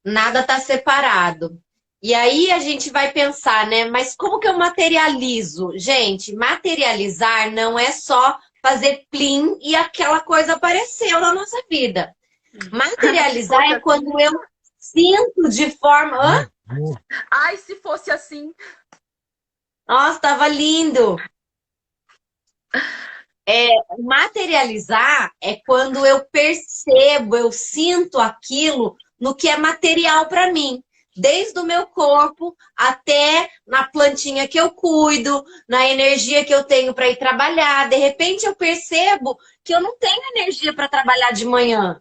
Nada tá separado. E aí a gente vai pensar, né? Mas como que eu materializo? Gente, materializar não é só fazer plim e aquela coisa apareceu na nossa vida. Materializar é quando eu sinto de forma... Hã? Ai, se fosse assim. Nossa, tava lindo. Materializar é quando eu percebo, eu sinto aquilo no que é material para mim. Desde o meu corpo até na plantinha que eu cuido, na energia que eu tenho para ir trabalhar. De repente eu percebo que eu não tenho energia para trabalhar de manhã.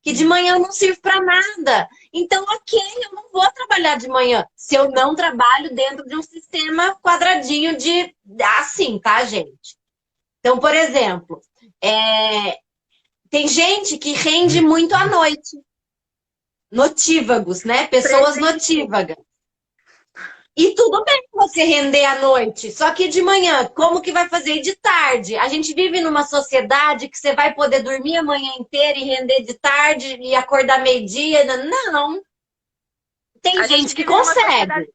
Que de manhã eu não sirvo para nada. Então, ok, eu não vou trabalhar de manhã. Se eu não trabalho dentro de um sistema quadradinho de... Assim, tá, gente? Então, por exemplo, tem gente que rende muito à noite. Notívagos, né? Pessoas notívagas. E tudo bem você render à noite, só que de manhã, como que vai fazer? E de tarde? A gente vive numa sociedade que você vai poder dormir a manhã inteira e render de tarde e acordar meio-dia. Não. Tem gente que consegue.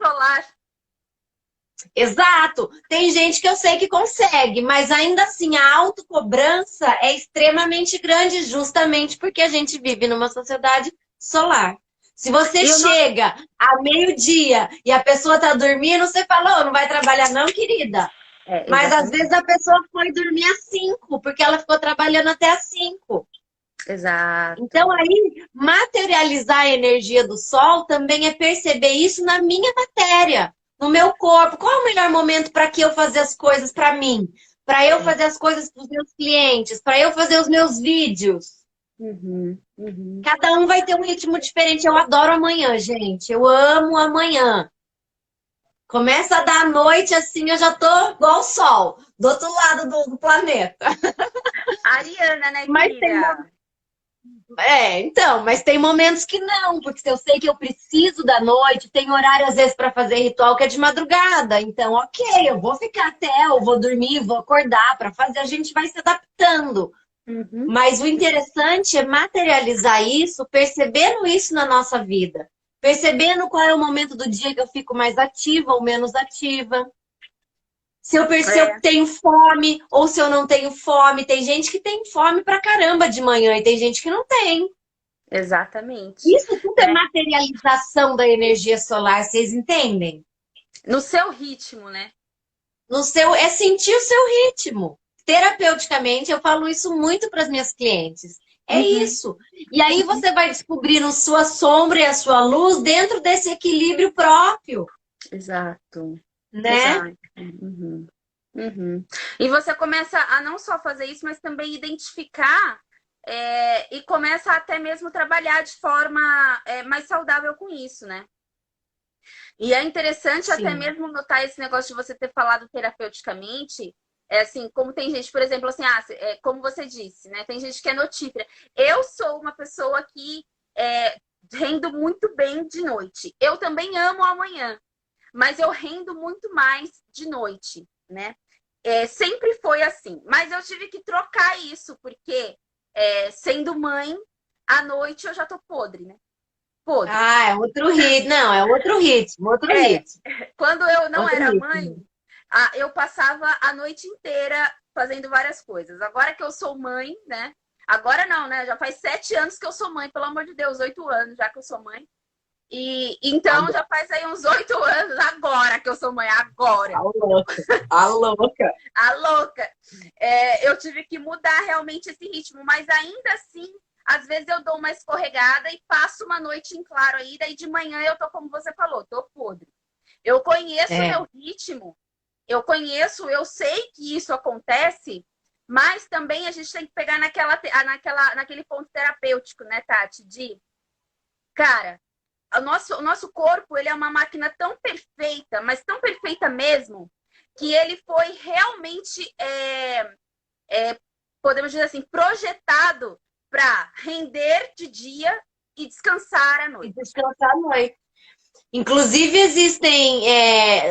Exato. Tem gente que eu sei que consegue, mas ainda assim a autocobrança é extremamente grande, justamente porque a gente vive numa sociedade solar. Se você chega a meio-dia e a pessoa tá dormindo, você fala, não vai trabalhar não, querida. Mas às vezes a pessoa foi dormir às 5, porque ela ficou trabalhando até às 5. Exato. Então aí, materializar a energia do sol também é perceber isso na minha matéria, no meu corpo. Qual é o melhor momento para que eu fazer as coisas para mim? Para eu fazer as coisas para os meus clientes? Para eu fazer os meus vídeos? Cada um vai ter um ritmo diferente. Eu adoro amanhã, gente. Eu amo amanhã. Começa a dar noite assim, eu já tô igual o sol, do outro lado do planeta. Ariana, né, Mas querida? mas tem momentos que não, porque se eu sei que eu preciso da noite, tem horário às vezes para fazer ritual que é de madrugada. Então, ok, eu vou ficar até, eu vou dormir, vou acordar para fazer, a gente vai se adaptando. Mas o interessante é materializar isso, percebendo isso na nossa vida. Percebendo qual é o momento do dia que eu fico mais ativa ou menos ativa. Se eu tenho fome ou se eu não tenho fome. Tem gente que tem fome pra caramba de manhã e tem gente que não tem. Exatamente. Isso tudo é materialização da energia solar, vocês entendem? No seu ritmo, né? É sentir o seu ritmo. Terapeuticamente, eu falo isso muito para as minhas clientes. É isso. E aí você vai descobrindo sua sombra e a sua luz dentro desse equilíbrio próprio. Exato. Né? Exato. E você começa a não só fazer isso, mas também identificar e começa até mesmo trabalhar de forma mais saudável com isso, né? E é interessante até mesmo notar esse negócio de você ter falado terapeuticamente. Assim, como tem gente, por exemplo, assim, como você disse, né? Tem gente que é notífera. Eu sou uma pessoa que rendo muito bem de noite. Eu também amo amanhã. mas eu rendo muito mais de noite, né? Sempre foi assim. Mas eu tive que trocar isso, porque sendo mãe, à noite eu já tô podre, né? Podre. Ah, é outro ritmo. Não, é outro ritmo, outro É, ritmo. quando eu não Outro era mãe, ritmo. eu passava a noite inteira fazendo várias coisas. Agora que eu sou mãe, né? Agora não, né? Já faz 7 anos que eu sou mãe, pelo amor de Deus, 8 anos já que eu sou mãe. E A então já faz aí uns 8 anos agora que eu sou mãe, agora. louca, a louca. A louca. Eu tive que mudar realmente esse ritmo, mas ainda assim, às vezes eu dou uma escorregada e passo uma noite em claro aí, daí de manhã eu tô, como você falou, tô podre. Eu conheço o É, meu ritmo, eu sei que isso acontece, mas também a gente tem que pegar naquele ponto terapêutico, né, Tati? De, cara, o nosso corpo, ele é uma máquina tão perfeita, mas tão perfeita mesmo, que ele foi realmente, podemos dizer assim, projetado para render de dia e descansar à e noite. descansar à noite. Inclusive, existem,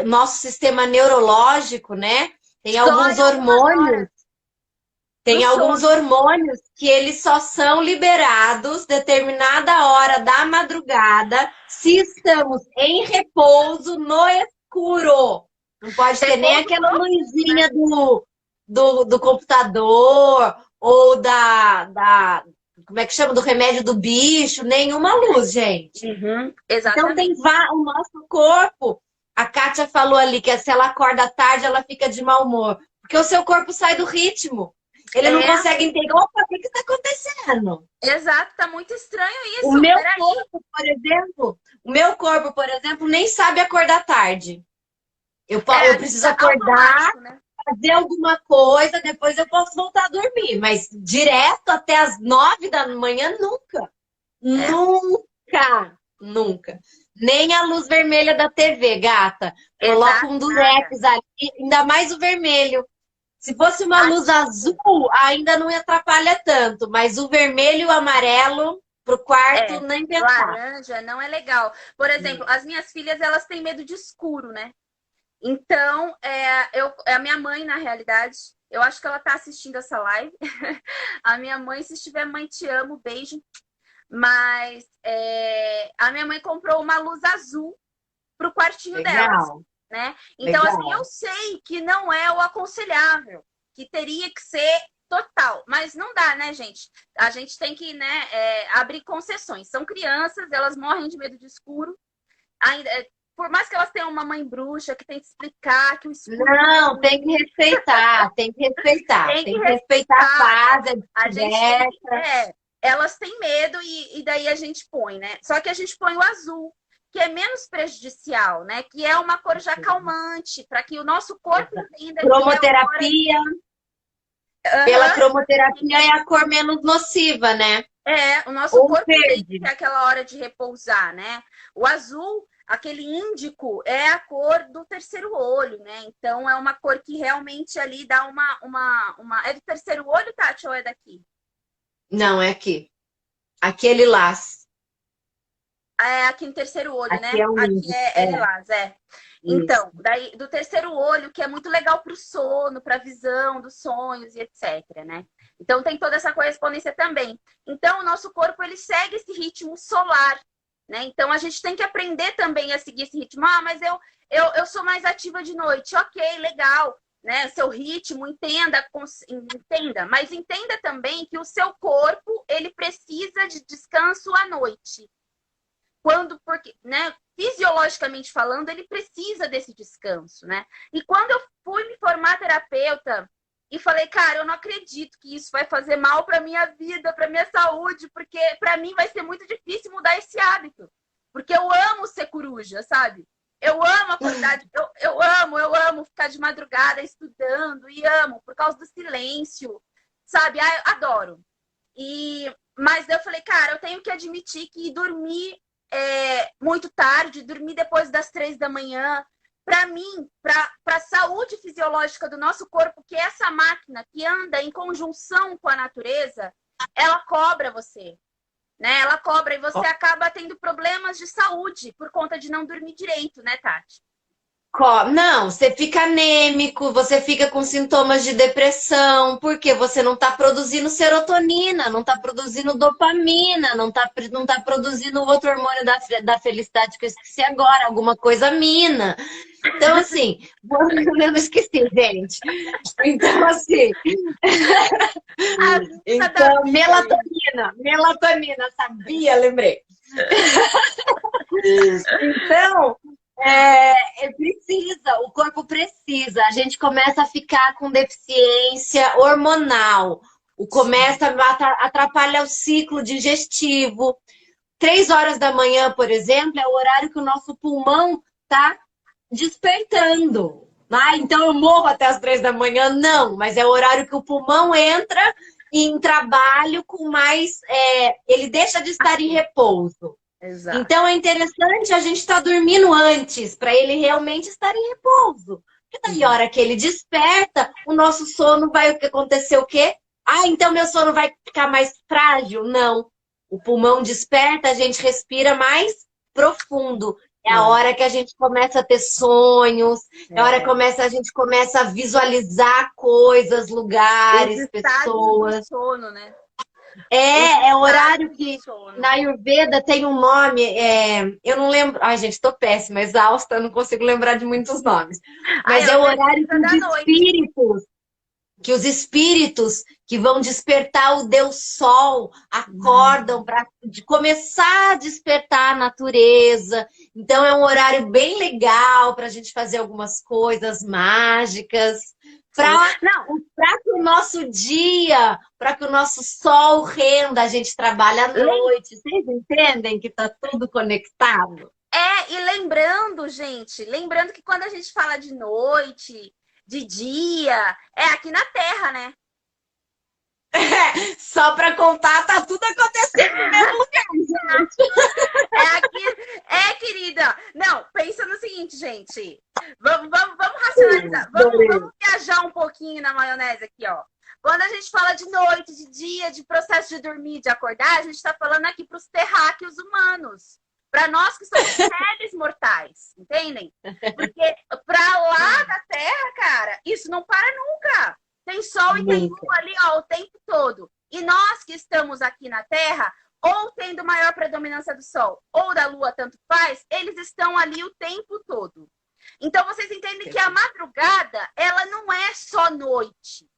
nosso sistema neurológico, né? Tem Só alguns em algumas hormônios, horas no tem alguns sono. hormônios que eles só são liberados determinada hora da madrugada se estamos em repouso no escuro. Não pode ter nem Repouso aquela profundo, né? luzinha do computador ou como é que chama? Do remédio do bicho, nenhuma luz, gente. Uhum, Então tem exatamente. o nosso corpo. A Kátia falou ali que se ela acorda tarde, ela fica de mau humor. Porque o seu corpo sai do ritmo. Ele não É, consegue entender. Opa, o que está acontecendo? exato, tá muito estranho O isso. meu Peraí. corpo, por exemplo, nem sabe acordar tarde. Eu A gente preciso tá acordar, automático, né? fazer alguma coisa, depois eu posso voltar a dormir. Mas direto até as 9 da manhã, nunca. É, Nunca, nunca. Nem a luz vermelha da TV, gata. Coloca exato, um nada. durex ali, ainda mais o vermelho. Se fosse uma luz azul, Ativo. ainda não atrapalha tanto, mas o vermelho e o amarelo pro quarto É, nem pensar. laranja não é legal. Por exemplo, as minhas filhas, elas têm medo de escuro, né? Então, a minha mãe, na realidade, eu acho que ela tá assistindo essa live. A minha mãe, se estiver, mãe, te amo, beijo. Mas a minha mãe comprou uma luz azul pro quartinho delas, Legal, né? Então, assim, eu legal. sei que não é o aconselhável, que teria que ser total, mas não dá, né, gente? A gente tem que, né, abrir concessões. São crianças, elas morrem de medo de escuro. Ainda, por mais que elas tenham uma mãe bruxa que tem que explicar que o escuro não é Não, tem que ruim, respeitar, tem que respeitar, tem que tem que respeitar a respeitar, né? fase, a A gente tem que. descoberta. Elas têm medo e daí a gente põe, né? Só que a gente põe o azul, que é menos prejudicial, né? Que é uma cor já calmante, para que o nosso corpo entenda que é hora. Cromoterapia, pela Aham. cromoterapia é a cor menos nociva, né? O nosso Ou corpo entende que verde. é aquela hora de repousar, né? O azul, aquele índico, é a cor do terceiro olho, né? Então é uma cor que realmente ali dá uma. É do terceiro olho, Tati, ou é daqui? Não, é aqui. Aquele laço. É aqui no terceiro olho, Aqui né? é o Aqui índice. é lilás, é. Isso. Então, daí do terceiro olho, que é muito legal para o sono, para a visão dos sonhos e etc, né? Então tem toda essa correspondência também. Então o nosso corpo ele segue esse ritmo solar, né? Então a gente tem que aprender também a seguir esse ritmo. Ah, mas eu sou mais ativa de noite. Ok, legal, né? Seu ritmo, entenda, mas entenda também que o seu corpo ele precisa de descanso à noite. Porque, né, fisiologicamente falando, ele precisa desse descanso, né? E quando eu fui me formar terapeuta e falei, cara, eu não acredito que isso vai fazer mal para minha vida, para minha saúde, porque para mim vai ser muito difícil mudar esse hábito. Porque eu amo ser coruja, sabe? Eu amo acordar, eu amo ficar de madrugada estudando e amo por causa do silêncio, sabe? Ah, eu adoro. Mas daí eu falei, cara, eu tenho que admitir que dormir muito tarde, dormir depois das 3 da manhã, para mim, para a saúde fisiológica do nosso corpo, que é essa máquina que anda em conjunção com a natureza, ela cobra você, né? Ela cobra e você acaba tendo problemas de saúde por conta de não dormir direito, né, Tati? Não, você fica anêmico, você fica com sintomas de depressão, porque você não está produzindo serotonina, não está produzindo dopamina, não tá produzindo o outro hormônio da felicidade que eu esqueci agora, alguma coisa mina. Então, assim, eu não esqueci, gente. Então, assim, A vida da então, vida. melatonina, sabia? Lembrei. Então, precisa, o corpo precisa. A gente começa a ficar com deficiência hormonal. Começa a atrapalhar o ciclo digestivo. 3 horas da manhã, por exemplo, é o horário que o nosso pulmão está despertando. Ah, então eu morro até as 3 da manhã? Não, mas é o horário que o pulmão entra em trabalho com mais. Ele deixa de estar em repouso. Exato. Então é interessante a gente estar dormindo antes, para ele realmente estar em repouso. Porque daí, a hora que ele desperta, o nosso sono vai acontecer o quê? Ah, então meu sono vai ficar mais frágil? Não. O pulmão desperta, a gente respira mais profundo. É a hora que a gente começa a ter sonhos, é a hora que a gente começa a visualizar coisas, lugares, pessoas. Do sono, né? É o horário que na Ayurveda tem um nome, eu não lembro. Ai, gente, tô péssima, exausta, não consigo lembrar de muitos nomes. Mas é o horário que os espíritos que vão despertar o Deus Sol acordam para começar a despertar a natureza. Então é um horário bem legal para a gente fazer algumas coisas mágicas. Para que o nosso dia, para que o nosso sol renda, a gente trabalha à noite. Vocês entendem que está tudo conectado? E lembrando, gente, que quando a gente fala de noite, de dia, é aqui na Terra, né? Só para contar, tá tudo acontecendo no mesmo lugar, gente. Querida. Não, pensa no seguinte, gente. Vamos racionalizar. Vamos viajar um pouquinho na maionese aqui, ó. Quando a gente fala de noite, de dia, de processo de dormir, de acordar, a gente está falando aqui para os terráqueos humanos. Para nós que somos seres mortais, entendem? Porque para lá da Terra, cara, isso não para nunca. Tem sol e tem lua ali, ó, o tempo todo. E nós que estamos aqui na Terra, ou tendo maior predominância do sol ou da lua, tanto faz, eles estão ali o tempo todo. Então, vocês entendem que a madrugada, ela não é só noite.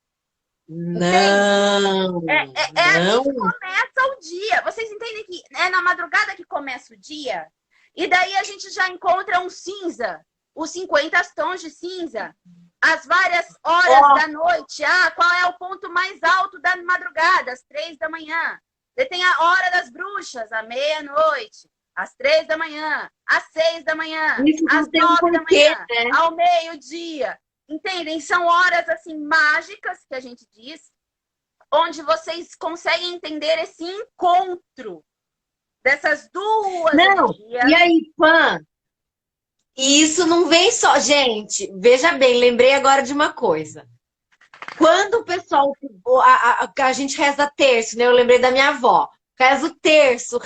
Não. Assim que começa o dia. Vocês entendem que é na madrugada que começa o dia? E daí a gente já encontra um cinza, os 50 tons de cinza. As várias horas da noite. Qual é o ponto mais alto da madrugada? Às 3 da manhã. Você tem a hora das bruxas, à meia-noite. Às 3 da manhã. Às 6 da manhã. Às 9 da manhã. Né? Ao meio-dia. Entendem? São horas, assim, mágicas, que a gente diz, onde vocês conseguem entender esse encontro dessas duas energias. E aí, Pan? E isso não vem só... Gente, veja bem, lembrei agora de uma coisa. Quando o pessoal... A gente reza terço, né? Eu lembrei da minha avó. Reza o terço.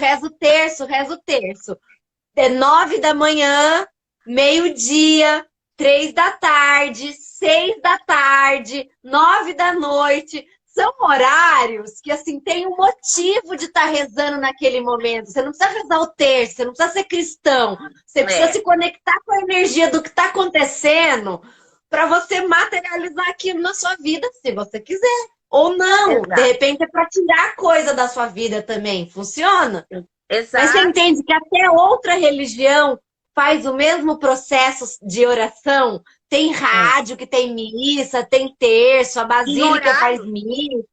É 9 da manhã, meio-dia, 3 da tarde, 6 da tarde, 9 da noite. São horários que, assim, tem um motivo de estar rezando naquele momento. Você não precisa rezar o terço, você não precisa ser cristão. Você precisa se conectar com a energia do que está acontecendo para você materializar aquilo na sua vida, se você quiser. Ou não. Exato. De repente é para tirar coisa da sua vida também. Funciona? Exato. Mas você entende que até outra religião faz o mesmo processo de oração? Tem rádio que tem missa, tem terço, a basílica faz missa.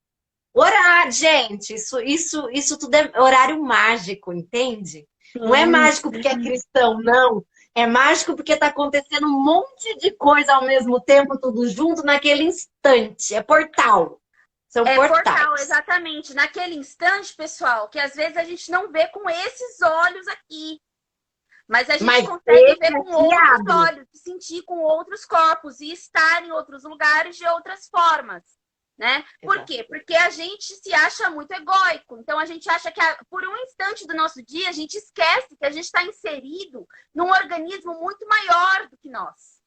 Horário, gente, isso tudo é horário mágico, entende? Não é mágico porque é cristão, não. É mágico porque está acontecendo um monte de coisa ao mesmo tempo, tudo junto, naquele instante. É portal. São portais. Portal, exatamente. Naquele instante, pessoal, que às vezes a gente não vê com esses olhos aqui. Mas a gente consegue ver com outros olhos, sentir com outros corpos e estar em outros lugares de outras formas, né? Por quê? Porque a gente se acha muito egóico. Então, a gente acha que por um instante do nosso dia, a gente esquece que a gente está inserido num organismo muito maior do que nós.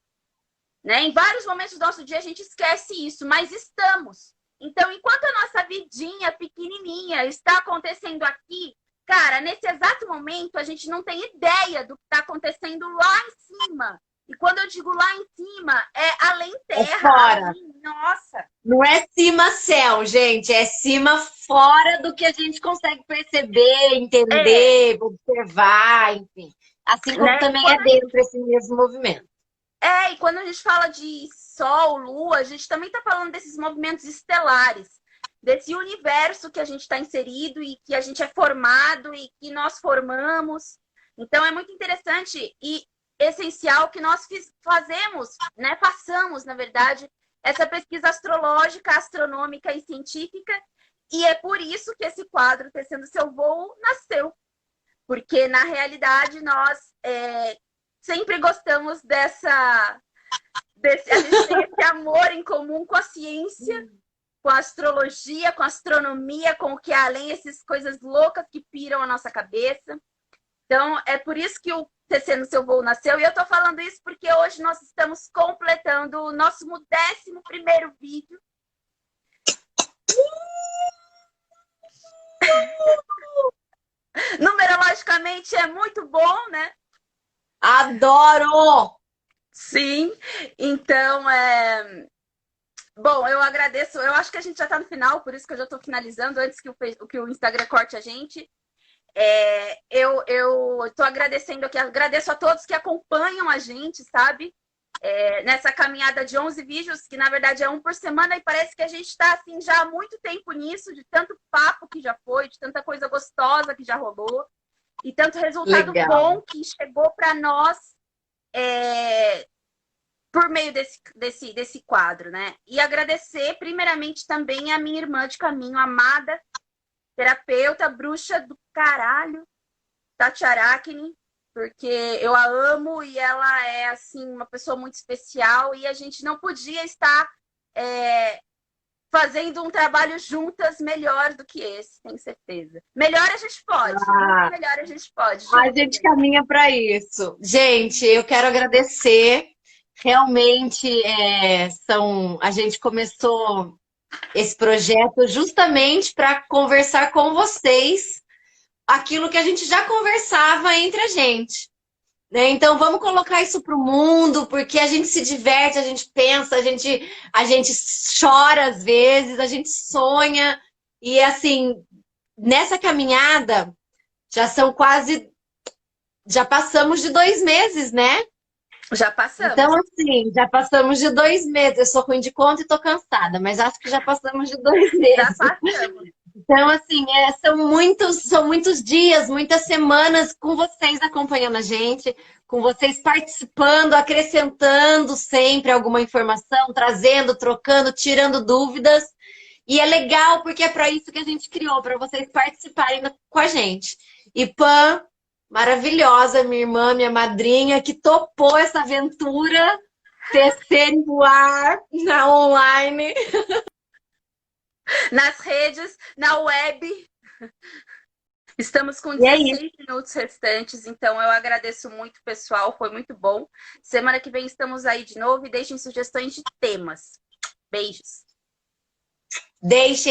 né? Em vários momentos do nosso dia a gente esquece isso, mas estamos. Então, enquanto a nossa vidinha pequenininha está acontecendo aqui, cara, nesse exato momento a gente não tem ideia do que está acontecendo lá em cima. E quando eu digo lá em cima, é além É terra, fora. além... Nossa! Não é cima céu, gente. É cima fora do que a gente consegue perceber, É, entender, observar, enfim. Assim como né? também é dentro esse mesmo movimento. E quando a gente fala de Sol, Lua, a gente também está falando desses movimentos estelares, desse universo que a gente está inserido e que a gente é formado e que nós formamos. Então é muito interessante e essencial que nós fazemos, né? Façamos, na verdade, essa pesquisa astrológica, astronômica e científica. E é por isso que esse quadro, Tecendo Seu Voo, nasceu. Porque, na realidade, nós sempre gostamos a gente tem esse amor em comum com a ciência, com a astrologia, com a astronomia, com o que é além, essas coisas loucas que piram a nossa cabeça. Então, é por isso que o Tecendo Seu Voo nasceu. E eu tô falando isso porque hoje nós estamos completando o nosso 11º vídeo. Numerologicamente é muito bom, né? Adoro! Sim, então bom, eu agradeço. Eu acho que a gente já está no final, por isso que eu já estou finalizando antes que o Instagram corte a gente. Eu estou agradecendo aqui, agradeço a todos que acompanham a gente, sabe? Nessa caminhada de 11 vídeos, que na verdade é um por semana, e parece que a gente está assim, já há muito tempo nisso, de tanto papo que já foi, de tanta coisa gostosa que já rolou, e tanto resultado Legal. bom que chegou para nós. Por meio desse quadro, né? E agradecer primeiramente também a minha irmã de caminho, amada, terapeuta, bruxa do caralho, Tati Aracne, porque eu a amo e ela é, assim, uma pessoa muito especial e a gente não podia estar fazendo um trabalho juntas melhor do que esse, tenho certeza. Melhor a gente pode, muito Ah, melhor a gente pode, a juntas. gente caminha para isso. Gente, eu quero agradecer. Realmente, a gente começou esse projeto justamente para conversar com vocês aquilo que a gente já conversava entre a gente. Né? Então, vamos colocar isso para o mundo, porque a gente se diverte, a gente pensa, a gente chora às vezes, a gente sonha. E, assim, nessa caminhada, já passamos de 2 meses, né? Já passamos. Então, assim, já passamos de 2 meses. Eu sou ruim de conta e tô cansada, mas acho que já passamos de dois Já meses. passamos. Então, assim, são muitos dias, muitas semanas com vocês acompanhando a gente, com vocês participando, acrescentando sempre alguma informação, trazendo, trocando, tirando dúvidas. E é legal porque é para isso que a gente criou, para vocês participarem com a gente. E Pan, maravilhosa, minha irmã, minha madrinha, que topou essa aventura, tecer e voar na online. Nas redes, na web. Estamos com E é isso. 16 minutos restantes, então eu agradeço muito, pessoal. Foi muito bom. Semana que vem estamos aí de novo e deixem sugestões de temas. Beijos. Deixem